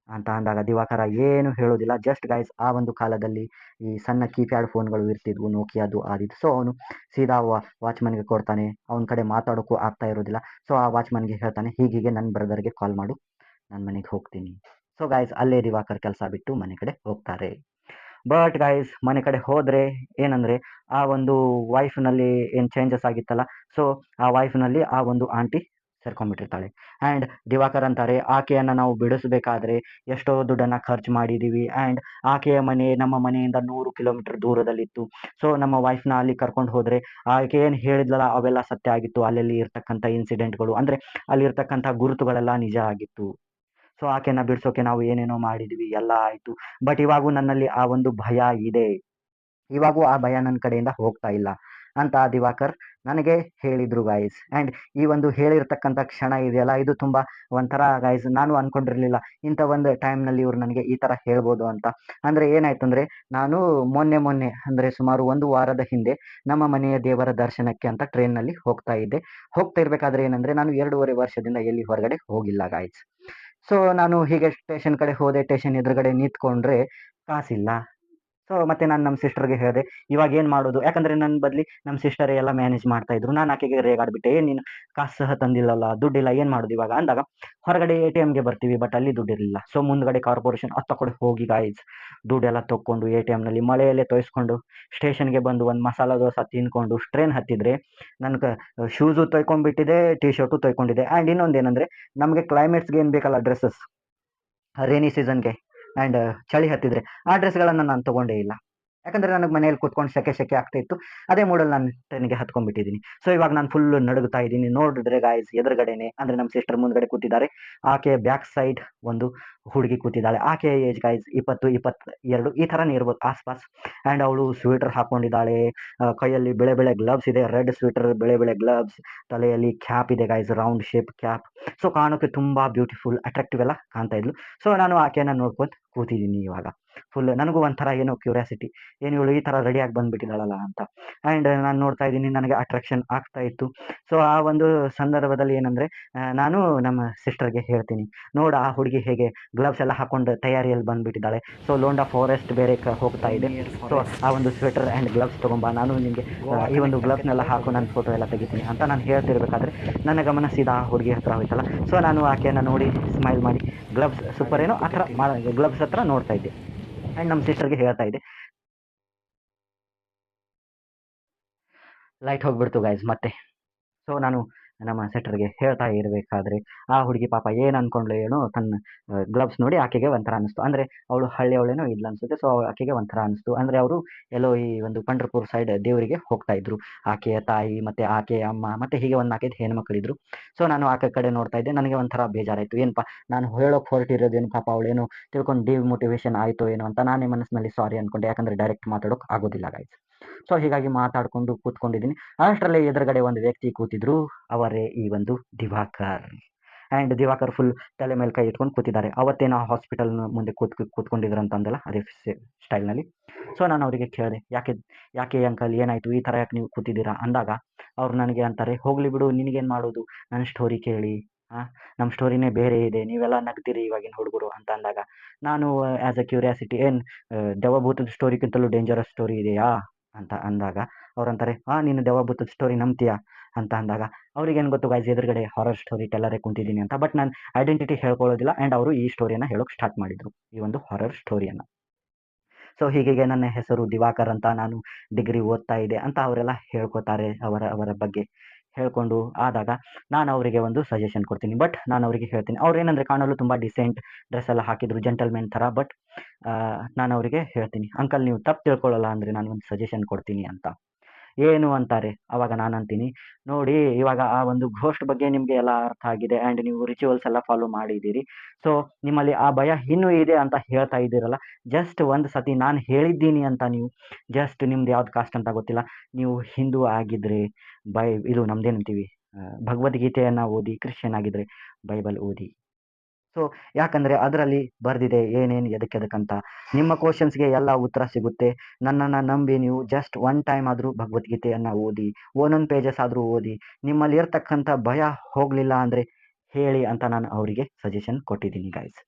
A: ಅಂತ ಅಂದಾಗ ದಿವಾಕರ ಏನು ಹೇಳೋದಿಲ್ಲ. ಜಸ್ಟ್ ಗೈಸ್, ಆ ಒಂದು ಕಾಲದಲ್ಲಿ ಈ ಸಣ್ಣ ಕೀಪ್ಯಾಡ್ ಫೋನ್ಗಳು ಇರ್ತಿದ್ವು, ನೋಕಿಯಾದು ಆದಿತ್ತು. ಸೊ ಅವನು ಸೀದಾ ವಾಚ್ಮನ್ಗೆ ಕೊಡ್ತಾನೆ. ಅವನ ಕಡೆ ಮಾತಾಡೋಕ್ಕೂ ಆಗ್ತಾ ಇರೋದಿಲ್ಲ. ಸೊ ಆ ವಾಚ್ಮನ್ಗೆ ಹೇಳ್ತಾನೆ, ಹೀಗೀಗೆ ನನ್ನ ಬ್ರದರ್ಗೆ ಕಾಲ್ ಮಾಡು, ನಾನು ಮನೆಗೆ ಹೋಗ್ತೀನಿ. ಸೊ ಗೈಸ್, ಅಲ್ಲೇ ದಿವಾಕರ್ ಕೆಲಸ ಬಿಟ್ಟು ಮನೆ ಕಡೆ ಹೋಗ್ತಾರೆ. ಬಟ್ ಗೈಸ್, ಮನೆ ಕಡೆ ಹೋದರೆ ಏನಂದರೆ, ಆ ಒಂದು ವೈಫ್ನಲ್ಲಿ ಏನು ಚೇಂಜಸ್ ಆಗಿತ್ತಲ್ಲ, ಸೊ ಆ ವೈಫ್ನಲ್ಲಿ ಆ ಒಂದು ಆಂಟಿ ಸೇರ್ಕೊಂಡ್ಬಿಟ್ಟಿರ್ತಾಳೆ. ಆ್ಯಂಡ್ ದಿವಾಕರ್ ಅಂತಾರೆ, ಆಕೆಯನ್ನು ನಾವು ಬಿಡಿಸ್ಬೇಕಾದ್ರೆ ಎಷ್ಟೋ ದುಡ್ಡನ್ನು ಖರ್ಚು ಮಾಡಿದ್ದೀವಿ. ಆ್ಯಂಡ್ ಆಕೆಯ ಮನೆ ನಮ್ಮ ಮನೆಯಿಂದ 100 ಕಿಲೋಮೀಟರ್ ದೂರದಲ್ಲಿತ್ತು. ಸೊ ನಮ್ಮ ವೈಫ್ನ ಅಲ್ಲಿ ಕರ್ಕೊಂಡು ಹೋದರೆ ಆಕೆ ಏನು ಹೇಳಿದ್ಲಲ್ಲ ಅವೆಲ್ಲ ಸತ್ಯ ಆಗಿತ್ತು. ಅಲ್ಲಲ್ಲಿ ಇರ್ತಕ್ಕಂಥ ಇನ್ಸಿಡೆಂಟ್ಗಳು, ಅಂದರೆ ಅಲ್ಲಿರ್ತಕ್ಕಂಥ ಗುರುತುಗಳೆಲ್ಲ ನಿಜ ಆಗಿತ್ತು. ಸೊ ಆಕೆನ ಬಿಡಿಸೋಕೆ ನಾವು ಏನೇನೋ ಮಾಡಿದ್ವಿ, ಎಲ್ಲ ಆಯಿತು. ಬಟ್ ಇವಾಗೂ ನನ್ನಲ್ಲಿ ಆ ಒಂದು ಭಯ ಇದೆ. ಇವಾಗೂ ಆ ಭಯ ನನ್ನ ಕಡೆಯಿಂದ ಹೋಗ್ತಾ ಇಲ್ಲ ಅಂತ ದಿವಾಕರ್ ನನಗೆ ಹೇಳಿದರು ಗೈಸ್. ಆ್ಯಂಡ್ ಈ ಒಂದು ಹೇಳಿರ್ತಕ್ಕಂಥ ಕ್ಷಣ ಇದೆಯಲ್ಲ, ಇದು ತುಂಬ ಒಂಥರ ಗೈಸ್, ನಾನು ಅಂದ್ಕೊಂಡಿರಲಿಲ್ಲ ಇಂಥ ಒಂದು ಟೈಮ್ನಲ್ಲಿ ಇವ್ರು ನನಗೆ ಈ ಥರ ಹೇಳ್ಬೋದು ಅಂತ. ಅಂದರೆ ಏನಾಯ್ತು ಅಂದರೆ, ನಾನು ಮೊನ್ನೆ ಅಂದರೆ ಸುಮಾರು 1 ವಾರದ ಹಿಂದೆ ನಮ್ಮ ಮನೆಯ ದೇವರ ದರ್ಶನಕ್ಕೆ ಅಂತ ಟ್ರೈನ್ನಲ್ಲಿ ಹೋಗ್ತಾ ಇದ್ದೆ. ಹೋಗ್ತಾ ಇರಬೇಕಾದ್ರೆ ಏನಂದರೆ, ನಾನು 2.5 ವರ್ಷದಿಂದ ಎಲ್ಲಿ ಹೊರಗಡೆ ಹೋಗಿಲ್ಲ ಗೈಸ್. ಸೊ ನಾನು ಹೀಗೆ ಸ್ಟೇಷನ್ ಕಡೆ ಹೋದೆ. ಸ್ಟೇಷನ್ ಎದುರುಗಡೆ ನಿಂತ್ಕೊಂಡ್ರೆ ಕಾಸಿಲ್ಲ. ಸೊ ಮತ್ತೆ ನಾನು ನಮ್ಮ ಸಿಸ್ಟರ್ಗೆ ಹೇಳಿದೆ, ಇವಾಗ ಏನು ಮಾಡೋದು? ಯಾಕಂದರೆ ನನ್ನ ಬದಲಿ ನಮ್ಮ ಸಿಸ್ಟರೇ ಎಲ್ಲ ಮ್ಯಾನೇಜ್ ಮಾಡ್ತಾ ಇದ್ರು. ನಾನು ಆಕೆಗೆ ರೇಗಾಡ್ಬಿಟ್ಟೆ, ಏನು ನೀನು ಕಾಸು ಸಹ ತಂದಿಲ್ಲಲ್ಲ, ದುಡ್ಡಿಲ್ಲ, ಏನು ಮಾಡೋದು ಇವಾಗ ಅಂದಾಗ, ಹೊರಗಡೆ ATMಗೆ ಬರ್ತೀವಿ, ಬಟ್ ಅಲ್ಲಿ ದುಡ್ಡಿರಲಿಲ್ಲ. ಸೊ ಮುಂದ್ಗಡೆ ಕಾರ್ಪೊರೇಷನ್ ಹತ್ತ ಕಡೆ ಹೋಗಿ ಗಾಯ್ಸ್, ದುಡ್ಡೆಲ್ಲ ತೊಗೊಂಡು ATMನಲ್ಲಿ ಮಳೆಯಲ್ಲೇ ತೋಯಿಸ್ಕೊಂಡು ಸ್ಟೇಷನ್ಗೆ ಬಂದು ಒಂದು ಮಸಾಲ ದೋಸೆ ತಿಂದ್ಕೊಂಡು ಟ್ರೈನ್ ಹತ್ತಿದ್ರೆ, ನನಗೆ ಶೂಸು ತೊಯ್ಕೊಂಡ್ಬಿಟ್ಟಿದೆ, ಟಿ ಶರ್ಟು ತೊಯ್ಕೊಂಡಿದೆ. ಆ್ಯಂಡ್ ಇನ್ನೊಂದೇನೆಂದರೆ, ನಮಗೆ ಕ್ಲೈಮೇಟ್ಸ್ಗೆ ಏನು ಬೇಕಲ್ಲ ಡ್ರೆಸ್ಸಸ್, ರೇನಿ ಸೀಸನ್ಗೆ ಆ್ಯಂಡ್ ಚಳಿ ಹತ್ತಿದ್ರೆ ಆ ಡ್ರೆಸ್ಗಳನ್ನು ನಾನು ತೊಗೊಂಡೇ ಇಲ್ಲ. ಯಾಕಂದರೆ ನನಗೆ ಮನೇಲಿ ಕೂತ್ಕೊಂಡು ಸೆಕೆ ಆಗ್ತಾ ಇತ್ತು. ಅದೇ ಮೂಡಲ್ಲಿ ನಾನು ಟ್ರೈನಿಗೆ ಹತ್ಕೊಂಡ್ಬಿಟ್ಟಿದ್ದೀನಿ. ಸೊ ಇವಾಗ ನಾನು ಫುಲ್ ನಡುಗ್ತಾ ಇದ್ದೀನಿ. ನೋಡಿದ್ರೆ ಗಾಯ್ಸ್, ಎದುರುಗಡೆನೆ ಅಂದರೆ ನಮ್ಮ ಸಿಸ್ಟರ್ ಮುಂದ್ಗಡೆ ಕೂತಿದ್ದಾರೆ. ಆಕೆ ಬ್ಯಾಕ್ ಸೈಡ್ ಒಂದು ಹುಡುಗಿ ಕೂತಿದ್ದಾಳೆ. ಆಕೆ ಏಜ್ ಗಾಯ್ಸ್ 20, 22 ಈ ಥರನೇ ಇರ್ಬೋದು ಆಸ್ಪಾಸ್. ಆ್ಯಂಡ್ ಅವಳು ಸ್ವೆಟರ್ ಹಾಕ್ಕೊಂಡಿದ್ದಾಳೆ. ಕೈಯಲ್ಲಿ ಬೆಳೆ ಗ್ಲವ್ಸ್ ಇದೆ, ರೆಡ್ ಸ್ವೆಟರ್, ಬೆಳೆ ಗ್ಲವ್ಸ್, ತಲೆಯಲ್ಲಿ ಕ್ಯಾಪ್ ಇದೆ guys, round shape cap. So ಕಾಣೋಕ್ಕೆ ತುಂಬ ಬ್ಯೂಟಿಫುಲ್, ಅಟ್ರಾಕ್ಟಿವ್ ಎಲ್ಲ ಕಾಣ್ತಾ ಇದ್ಲು. ಸೊ ನಾನು ಆಕೆಯನ್ನು ನೋಡ್ಕೊಂಡು ಕೂತಿದ್ದೀನಿ ಇವಾಗ. ಫುಲ್ ನನಗೂ ಒಂಥರ ಏನೋ ಕ್ಯೂರಿಯಾಸಿಟಿ, ಏನು ಇವಳು ಈ ಥರ ರೆಡಿಯಾಗಿ ಬಂದುಬಿಟ್ಟಿದ್ದಾಳಲ್ಲ ಅಂತ. ಆ್ಯಂಡ್ ನಾನು ನೋಡ್ತಾ ಇದ್ದೀನಿ, ನನಗೆ ಅಟ್ರಾಕ್ಷನ್ ಆಗ್ತಾ ಇತ್ತು. ಸೊ ಆ ಒಂದು ಸಂದರ್ಭದಲ್ಲಿ ಏನಂದರೆ, ನಾನು ನಮ್ಮ ಸಿಸ್ಟರ್ಗೆ ಹೇಳ್ತೀನಿ, ನೋಡು ಆ ಹುಡುಗಿ ಹೇಗೆ ಗ್ಲವ್ಸ್ ಎಲ್ಲ ಹಾಕ್ಕೊಂಡು ತಯಾರಿಯಲ್ಲಿ ಬಂದುಬಿಟ್ಟಿದ್ದಾಳೆ. ಸೊ ಲೋಂಡಾ ಫಾರೆಸ್ಟ್ ಬೇರೆ ಹೋಗ್ತಾ ಇದೆ. ಸೊ ಆ ಒಂದು ಸ್ವೆಟರ್ ಆ್ಯಂಡ್ ಗ್ಲವ್ಸ್ ತೊಗೊಂಬಾ, ನಾನು ನಿನಗೆ ಈ ಒಂದು ಗ್ಲವ್ಸ್ನೆಲ್ಲ ಹಾಕು, ನಾನು ಫೋಟೋ ಎಲ್ಲ ತೆಗಿತೀನಿ ಅಂತ ನಾನು ಹೇಳ್ತಿರ್ಬೇಕಾದ್ರೆ ನನ್ನ ಗಮನ ಸೀದಾ ಆ ಹುಡುಗಿ ಹತ್ರ ಹೋಯ್ತಲ್ಲ. ಸೊ ನಾನು ಆಕೆಯನ್ನು ನೋಡಿ ಸ್ಮೈಲ್ ಮಾಡಿ, ಗ್ಲವ್ಸ್ ಸೂಪರ್ ಏನೋ ಆ ಥರ ಗ್ಲವ್ಸ್ ಹತ್ರ ನೋಡ್ತಾ ಇದ್ದೆ. ಆ್ಯಂಡ್ ನಮ್ಮ ಸಿಸ್ಟರ್ಗೆ ಹೇಳ್ತಾ ಇದ್ದೆ. ಲೈಟ್ ಹೋಗ್ಬಿಡ್ತು ಗೈಸ್ ಮತ್ತೆ. ಸೊ ನಾನು ನಮ್ಮ ಸಿಸ್ಟರ್ಗೆ ಹೇಳ್ತಾ ಇರಬೇಕಾದ್ರೆ ಆ ಹುಡುಗಿ ಪಾಪ ಏನು ಅಂದ್ಕೊಂಡ್ಳು ಏನೋ, ತನ್ನ ಗ್ಲವ್ಸ್ ನೋಡಿ ಆಕೆಗೆ ಒಂಥರ ಅನ್ನಿಸ್ತು. ಅಂದರೆ ಅವಳು ಹಳ್ಳಿಯವಳೇನೋ ಇಲ್ಲ ಅನಿಸುತ್ತೆ. ಸೊ ಆಕೆಗೆ ಒಂಥರ ಅನ್ನಿಸ್ತು. ಅಂದರೆ ಅವರು ಎಲ್ಲೋ ಈ ಒಂದು ಪಂಡ್ರಪುರ ಸೈಡ್ ದೇವರಿಗೆ ಹೋಗ್ತಾ ಇದ್ರು, ಆಕೆಯ ತಾಯಿ ಮತ್ತು ಆಕೆಯ ಅಮ್ಮ ಮತ್ತು ಹೀಗೆ ಒಂದು 4-5 ಹೆಣ್ಮಕ್ಳಿದ್ರು. ಸೊ ನಾನು ಆಕೆ ಕಡೆ ನೋಡ್ತಾ ಇದ್ದೆ. ನನಗೆ ಒಂಥರ ಬೇಜಾರಾಯಿತು. ಏನಪ್ಪ ನಾನು ಹೇಳೋಕೆ ಹೊರಟಿರೋದೇನು, ಪಾಪ ಅವಳೇನು ತಿಳ್ಕೊಂಡು ಡಿಮೋಟಿವೇಶನ್ ಆಯಿತು ಏನೋ ಅಂತ ನಾನೇ ಮನಸ್ಸಿನಲ್ಲಿ ಸಾರಿ ಅಂದ್ಕೊಂಡೆ. ಯಾಕಂದರೆ ಡೈರೆಕ್ಟ್ ಮಾತಾಡೋಕೆ ಆಗೋದಿಲ್ಲ ಗೈಸ್. ಸೊ ಹೀಗಾಗಿ ಮಾತಾಡ್ಕೊಂಡು ಕೂತ್ಕೊಂಡಿದ್ದೀನಿ. ಅಷ್ಟರಲ್ಲಿ ಎದುರುಗಡೆ ಒಂದು ವ್ಯಕ್ತಿ ಕೂತಿದ್ರು. ಅವರೇ ಈ ಒಂದು ದಿವಾಕರ್. ಆ್ಯಂಡ್ ದಿವಾಕರ್ ಫುಲ್ ತಲೆ ಮೇಲೆ ಕೈ ಇಟ್ಕೊಂಡು ಕೂತಿದ್ದಾರೆ. ಅವತ್ತೇನೋ ಹಾಸ್ಪಿಟಲ್ ಮುಂದೆ ಕೂತ್ಕೊಂಡಿದ್ರು ಅಂತ ಅಂದಲ್ಲ, ಅದೇ ಸ್ಟೈಲ್ನಲ್ಲಿ. ಸೊ ನಾನು ಅವರಿಗೆ ಕೇಳಿದೆ, ಯಾಕೆ ಅಂಕಲ್ ಏನಾಯಿತು, ಈ ಥರ ಯಾಕೆ ನೀವು ಕೂತಿದ್ದೀರಾ ಅಂದಾಗ ಅವ್ರು ನನಗೆ ಅಂತಾರೆ, ಹೋಗಲಿ ಬಿಡು, ನಿನಗೇನು ಮಾಡೋದು, ನನ್ನ ಸ್ಟೋರಿ ಕೇಳಿ, ನಮ್ಮ ಸ್ಟೋರಿನೇ ಬೇರೆ ಇದೆ, ನೀವೆಲ್ಲ ನಗ್ತೀರಿ ಇವಾಗಿನ ಹುಡುಗರು ಅಂತ ಅಂದಾಗ ನಾನು ಆ್ಯಸ್ ಅ ಕ್ಯೂರಿಯಾಸಿಟಿ, ಏನು ದೆವ್ವಭೂತದ ಸ್ಟೋರಿಗಿಂತಲೂ ಡೇಂಜರಸ್ ಸ್ಟೋರಿ ಇದೆಯಾ ಅಂತ ಅಂದಾಗ ಅವ್ರಂತಾರೆ, ನೀನು ದೆವ್ವಭೂತದ ಸ್ಟೋರಿ ನಂಬ್ತೀಯಾ ಅಂತ ಅಂದಾಗ ಅವ್ರಿಗೇನು ಗೊತ್ತು ಗೈಸ್, ಎದುರುಗಡೆ ಹಾರರ್ ಸ್ಟೋರಿ ಟೆಲ್ಲರೇ ಕುಂತಿದ್ದೀನಿ ಅಂತ. ಬಟ್ ನಾನು ಐಡೆಂಟಿಟಿ ಹೇಳ್ಕೊಳ್ಳೋದಿಲ್ಲ. ಆ್ಯಂಡ್ ಅವರು ಈ ಸ್ಟೋರಿಯನ್ನು ಹೇಳೋಕೆ ಸ್ಟಾರ್ಟ್ ಮಾಡಿದರು, ಈ ಒಂದು ಹಾರರ್ ಸ್ಟೋರಿಯನ್ನು. ಸೊ ಹೀಗೆ ನನ್ನ ಹೆಸರು ದಿವಾಕರ್ ಅಂತ, ನಾನು ಡಿಗ್ರಿ ಓದ್ತಾ ಇದ್ದೆ ಅಂತ ಅವರೆಲ್ಲ ಹೇಳ್ಕೊತಾರೆ ಅವರ ಬಗ್ಗೆ ಹೇಳ್ಕೊಂಡು ಆದಾಗ ನಾನು ಅವರಿಗೆ ಒಂದು ಸಜೆಷನ್ ಕೊಡ್ತೀನಿ. ಬಟ್ ನಾನು ಅವರಿಗೆ ಹೇಳ್ತೀನಿ, ಅವ್ರೇನಂದರೆ ಕಾಣಲು ತುಂಬ ಡಿಸೆಂಟ್ ಡ್ರೆಸ್ ಎಲ್ಲ ಹಾಕಿದ್ರು, ಜೆಂಟಲ್ಮೆನ್ ಥರ. ಬಟ್ ನಾನು ಅವರಿಗೆ ಹೇಳ್ತೀನಿ, ಅಂಕಲ್ ನೀವು ತಪ್ಪು ತಿಳ್ಕೊಳ್ಳಲ್ಲ ಅಂದರೆ ನಾನು ಒಂದು ಸಜೆಷನ್ ಕೊಡ್ತೀನಿ ಅಂತ. ಏನು ಅಂತಾರೆ, ಅವಾಗ ನಾನು ಅಂತೀನಿ, ನೋಡಿ ಇವಾಗ ಆ ಒಂದು ಘೋಸ್ಟ್ ಬಗ್ಗೆ ನಿಮಗೆ ಎಲ್ಲ ಅರ್ಥ ಆಗಿದೆ ಆ್ಯಂಡ್ ನೀವು ರಿಚುವಲ್ಸ್ ಎಲ್ಲ ಫಾಲೋ ಮಾಡಿದ್ದೀರಿ. ಸೊ ನಿಮ್ಮಲ್ಲಿ ಆ ಭಯ ಇನ್ನೂ ಇದೆ ಅಂತ ಹೇಳ್ತಾ ಇದ್ದೀರಲ್ಲ, ಜಸ್ಟ್ ಒಂದು ಸತಿ ನಾನು ಹೇಳಿದ್ದೀನಿ ಅಂತ ನೀವು ಜಸ್ಟ್ ನಿಮ್ದು ಯಾವ್ದು ಕಾಸ್ಟ್ ಅಂತ ಗೊತ್ತಿಲ್ಲ, ನೀವು ಹಿಂದೂ ಆಗಿದ್ದರೆ ಇದು ನಮ್ದೇನಂತೀವಿ, ಭಗವದ್ಗೀತೆಯನ್ನು ಓದಿ, ಕ್ರಿಶ್ಚಿಯನ್ ಆಗಿದ್ದರೆ ಬೈಬಲ್ ಓದಿ. ಸೊ ಯಾಕಂದರೆ ಅದರಲ್ಲಿ ಬರೆದಿದೆ ಏನೇನು ಎದಕ್ಕಂತ. ನಿಮ್ಮ ಕ್ವಶನ್ಸ್ಗೆ ಎಲ್ಲ ಉತ್ತರ ಸಿಗುತ್ತೆ. ನನ್ನನ್ನು ನಂಬಿ ನೀವು ಜಸ್ಟ್ ಒನ್ ಟೈಮ್ ಆದರೂ ಭಗವದ್ಗೀತೆಯನ್ನು ಓದಿ, ಒಂದೊಂದು ಪೇಜಸ್ ಆದರೂ ಓದಿ. ನಿಮ್ಮಲ್ಲಿ ಇರ್ತಕ್ಕಂಥ ಭಯ ಹೋಗಲಿಲ್ಲ ಅಂದರೆ ಹೇಳಿ ಅಂತ ನಾನು ಅವರಿಗೆ ಸಜೆಷನ್ ಕೊಟ್ಟಿದ್ದೀನಿ ಗೈಸ್.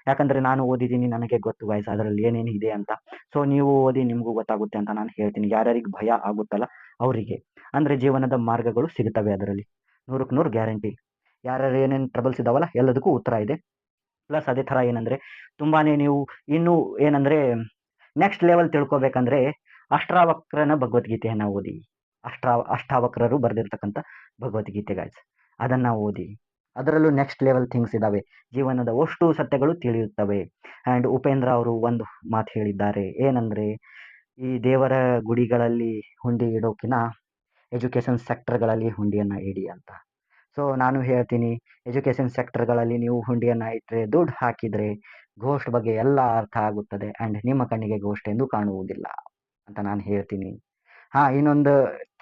A: ಯಾಕಂದರೆ ನಾನು ಓದಿದ್ದೀನಿ, ನನಗೆ ಗೊತ್ತು ಗೈಸ್ ಅದರಲ್ಲಿ ಏನೇನು ಇದೆ ಅಂತ. ಸೊ ನೀವು ಓದಿ, ನಿಮಗೂ ಗೊತ್ತಾಗುತ್ತೆ ಅಂತ ನಾನು ಹೇಳ್ತೀನಿ. ಯಾರ್ಯಾರಿಗೆ ಭಯ ಆಗುತ್ತಲ್ಲ ಅವರಿಗೆ, ಅಂದರೆ ಜೀವನದ ಮಾರ್ಗಗಳು ಸಿಗುತ್ತವೆ ಅದರಲ್ಲಿ, 100ಕ್ಕೆ 100 ಗ್ಯಾರಂಟಿ. ಯಾರ್ಯಾರು ಏನೇನು ಟ್ರಬಲ್ಸ್ ಇದ್ದಾವಲ್ಲ ಎಲ್ಲದಕ್ಕೂ ಉತ್ತರ ಇದೆ. ಪ್ಲಸ್ ಅದೇ ಥರ ಏನಂದರೆ ತುಂಬಾ ನೀವು ಇನ್ನೂ ಏನಂದರೆ ನೆಕ್ಸ್ಟ್ ಲೆವೆಲ್ ತಿಳ್ಕೊಬೇಕಂದ್ರೆ ಅಷ್ಟಾವಕ್ರನ ಭಗವದ್ಗೀತೆಯನ್ನು ಓದಿ. ಅಷ್ಟಾವಕ್ರರು ಬರೆದಿರ್ತಕ್ಕಂಥ ಭಗವದ್ಗೀತೆ ಗೈಸ್, ಅದನ್ನು ಓದಿ. ಅದರಲ್ಲೂ ನೆಕ್ಸ್ಟ್ ಲೆವೆಲ್ ಥಿಂಗ್ಸ್ ಇದ್ದಾವೆ, ಜೀವನದ ಅಷ್ಟು ಸತ್ಯಗಳು ತಿಳಿಯುತ್ತವೆ. ಆ್ಯಂಡ್ ಉಪೇಂದ್ರ ಅವರು ಒಂದು ಮಾತು ಹೇಳಿದ್ದಾರೆ, ಏನಂದರೆ ಈ ದೇವರ ಗುಡಿಗಳಲ್ಲಿ ಹುಂಡಿ ಇಡೋಕಿನ ಎಜುಕೇಷನ್ ಸೆಕ್ಟರ್ಗಳಲ್ಲಿ ಹುಂಡಿಯನ್ನು ಇಡಿ ಅಂತ. ಸೊ ನಾನು ಹೇಳ್ತೀನಿ, ಎಜುಕೇಷನ್ ಸೆಕ್ಟರ್ಗಳಲ್ಲಿ ನೀವು ಹುಂಡಿಯನ್ನು ಇಟ್ಟರೆ, ದುಡ್ಡು ಹಾಕಿದರೆ ಘೋಸ್ಟ್ ಬಗ್ಗೆ ಎಲ್ಲ ಅರ್ಥ ಆಗುತ್ತದೆ ಆ್ಯಂಡ್ ನಿಮ್ಮ ಕಣ್ಣಿಗೆ ಘೋಸ್ಟ್ ಎಂದು ಕಾಣುವುದಿಲ್ಲ ಅಂತ ನಾನು ಹೇಳ್ತೀನಿ. ಇನ್ನೊಂದು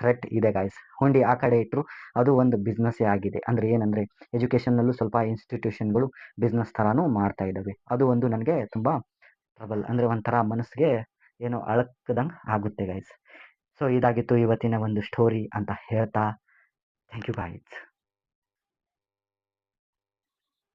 A: ಥ್ರೆಟ್ ಇದೆ ಗಾಯ್ಸ್, ಹುಂಡಿ ಆ ಕಡೆ ಇಟ್ಟರು ಅದು ಒಂದು ಬಿಸ್ನೆಸ್ಸೇ ಆಗಿದೆ. ಅಂದರೆ ಏನಂದರೆ ಎಜುಕೇಷನ್ನಲ್ಲೂ ಸ್ವಲ್ಪ ಇನ್ಸ್ಟಿಟ್ಯೂಷನ್ಗಳು ಬಿಸ್ನೆಸ್ ಥರನೂ ಮಾಡ್ತಾ ಇದ್ದಾವೆ. ಅದು ಒಂದು ನನಗೆ ತುಂಬ ಟ್ರಬಲ್, ಅಂದರೆ ಒಂಥರ ಮನಸ್ಸಿಗೆ ಏನೋ ಅಳಕ್ದಂಗೆ ಆಗುತ್ತೆ ಗೈಸ್. ಸೊ ಇದಾಗಿತ್ತು ಇವತ್ತಿನ ಒಂದು ಸ್ಟೋರಿ ಅಂತ ಹೇಳ್ತಾ, ಥ್ಯಾಂಕ್ ಯು ಗಾಯ್ಸ್.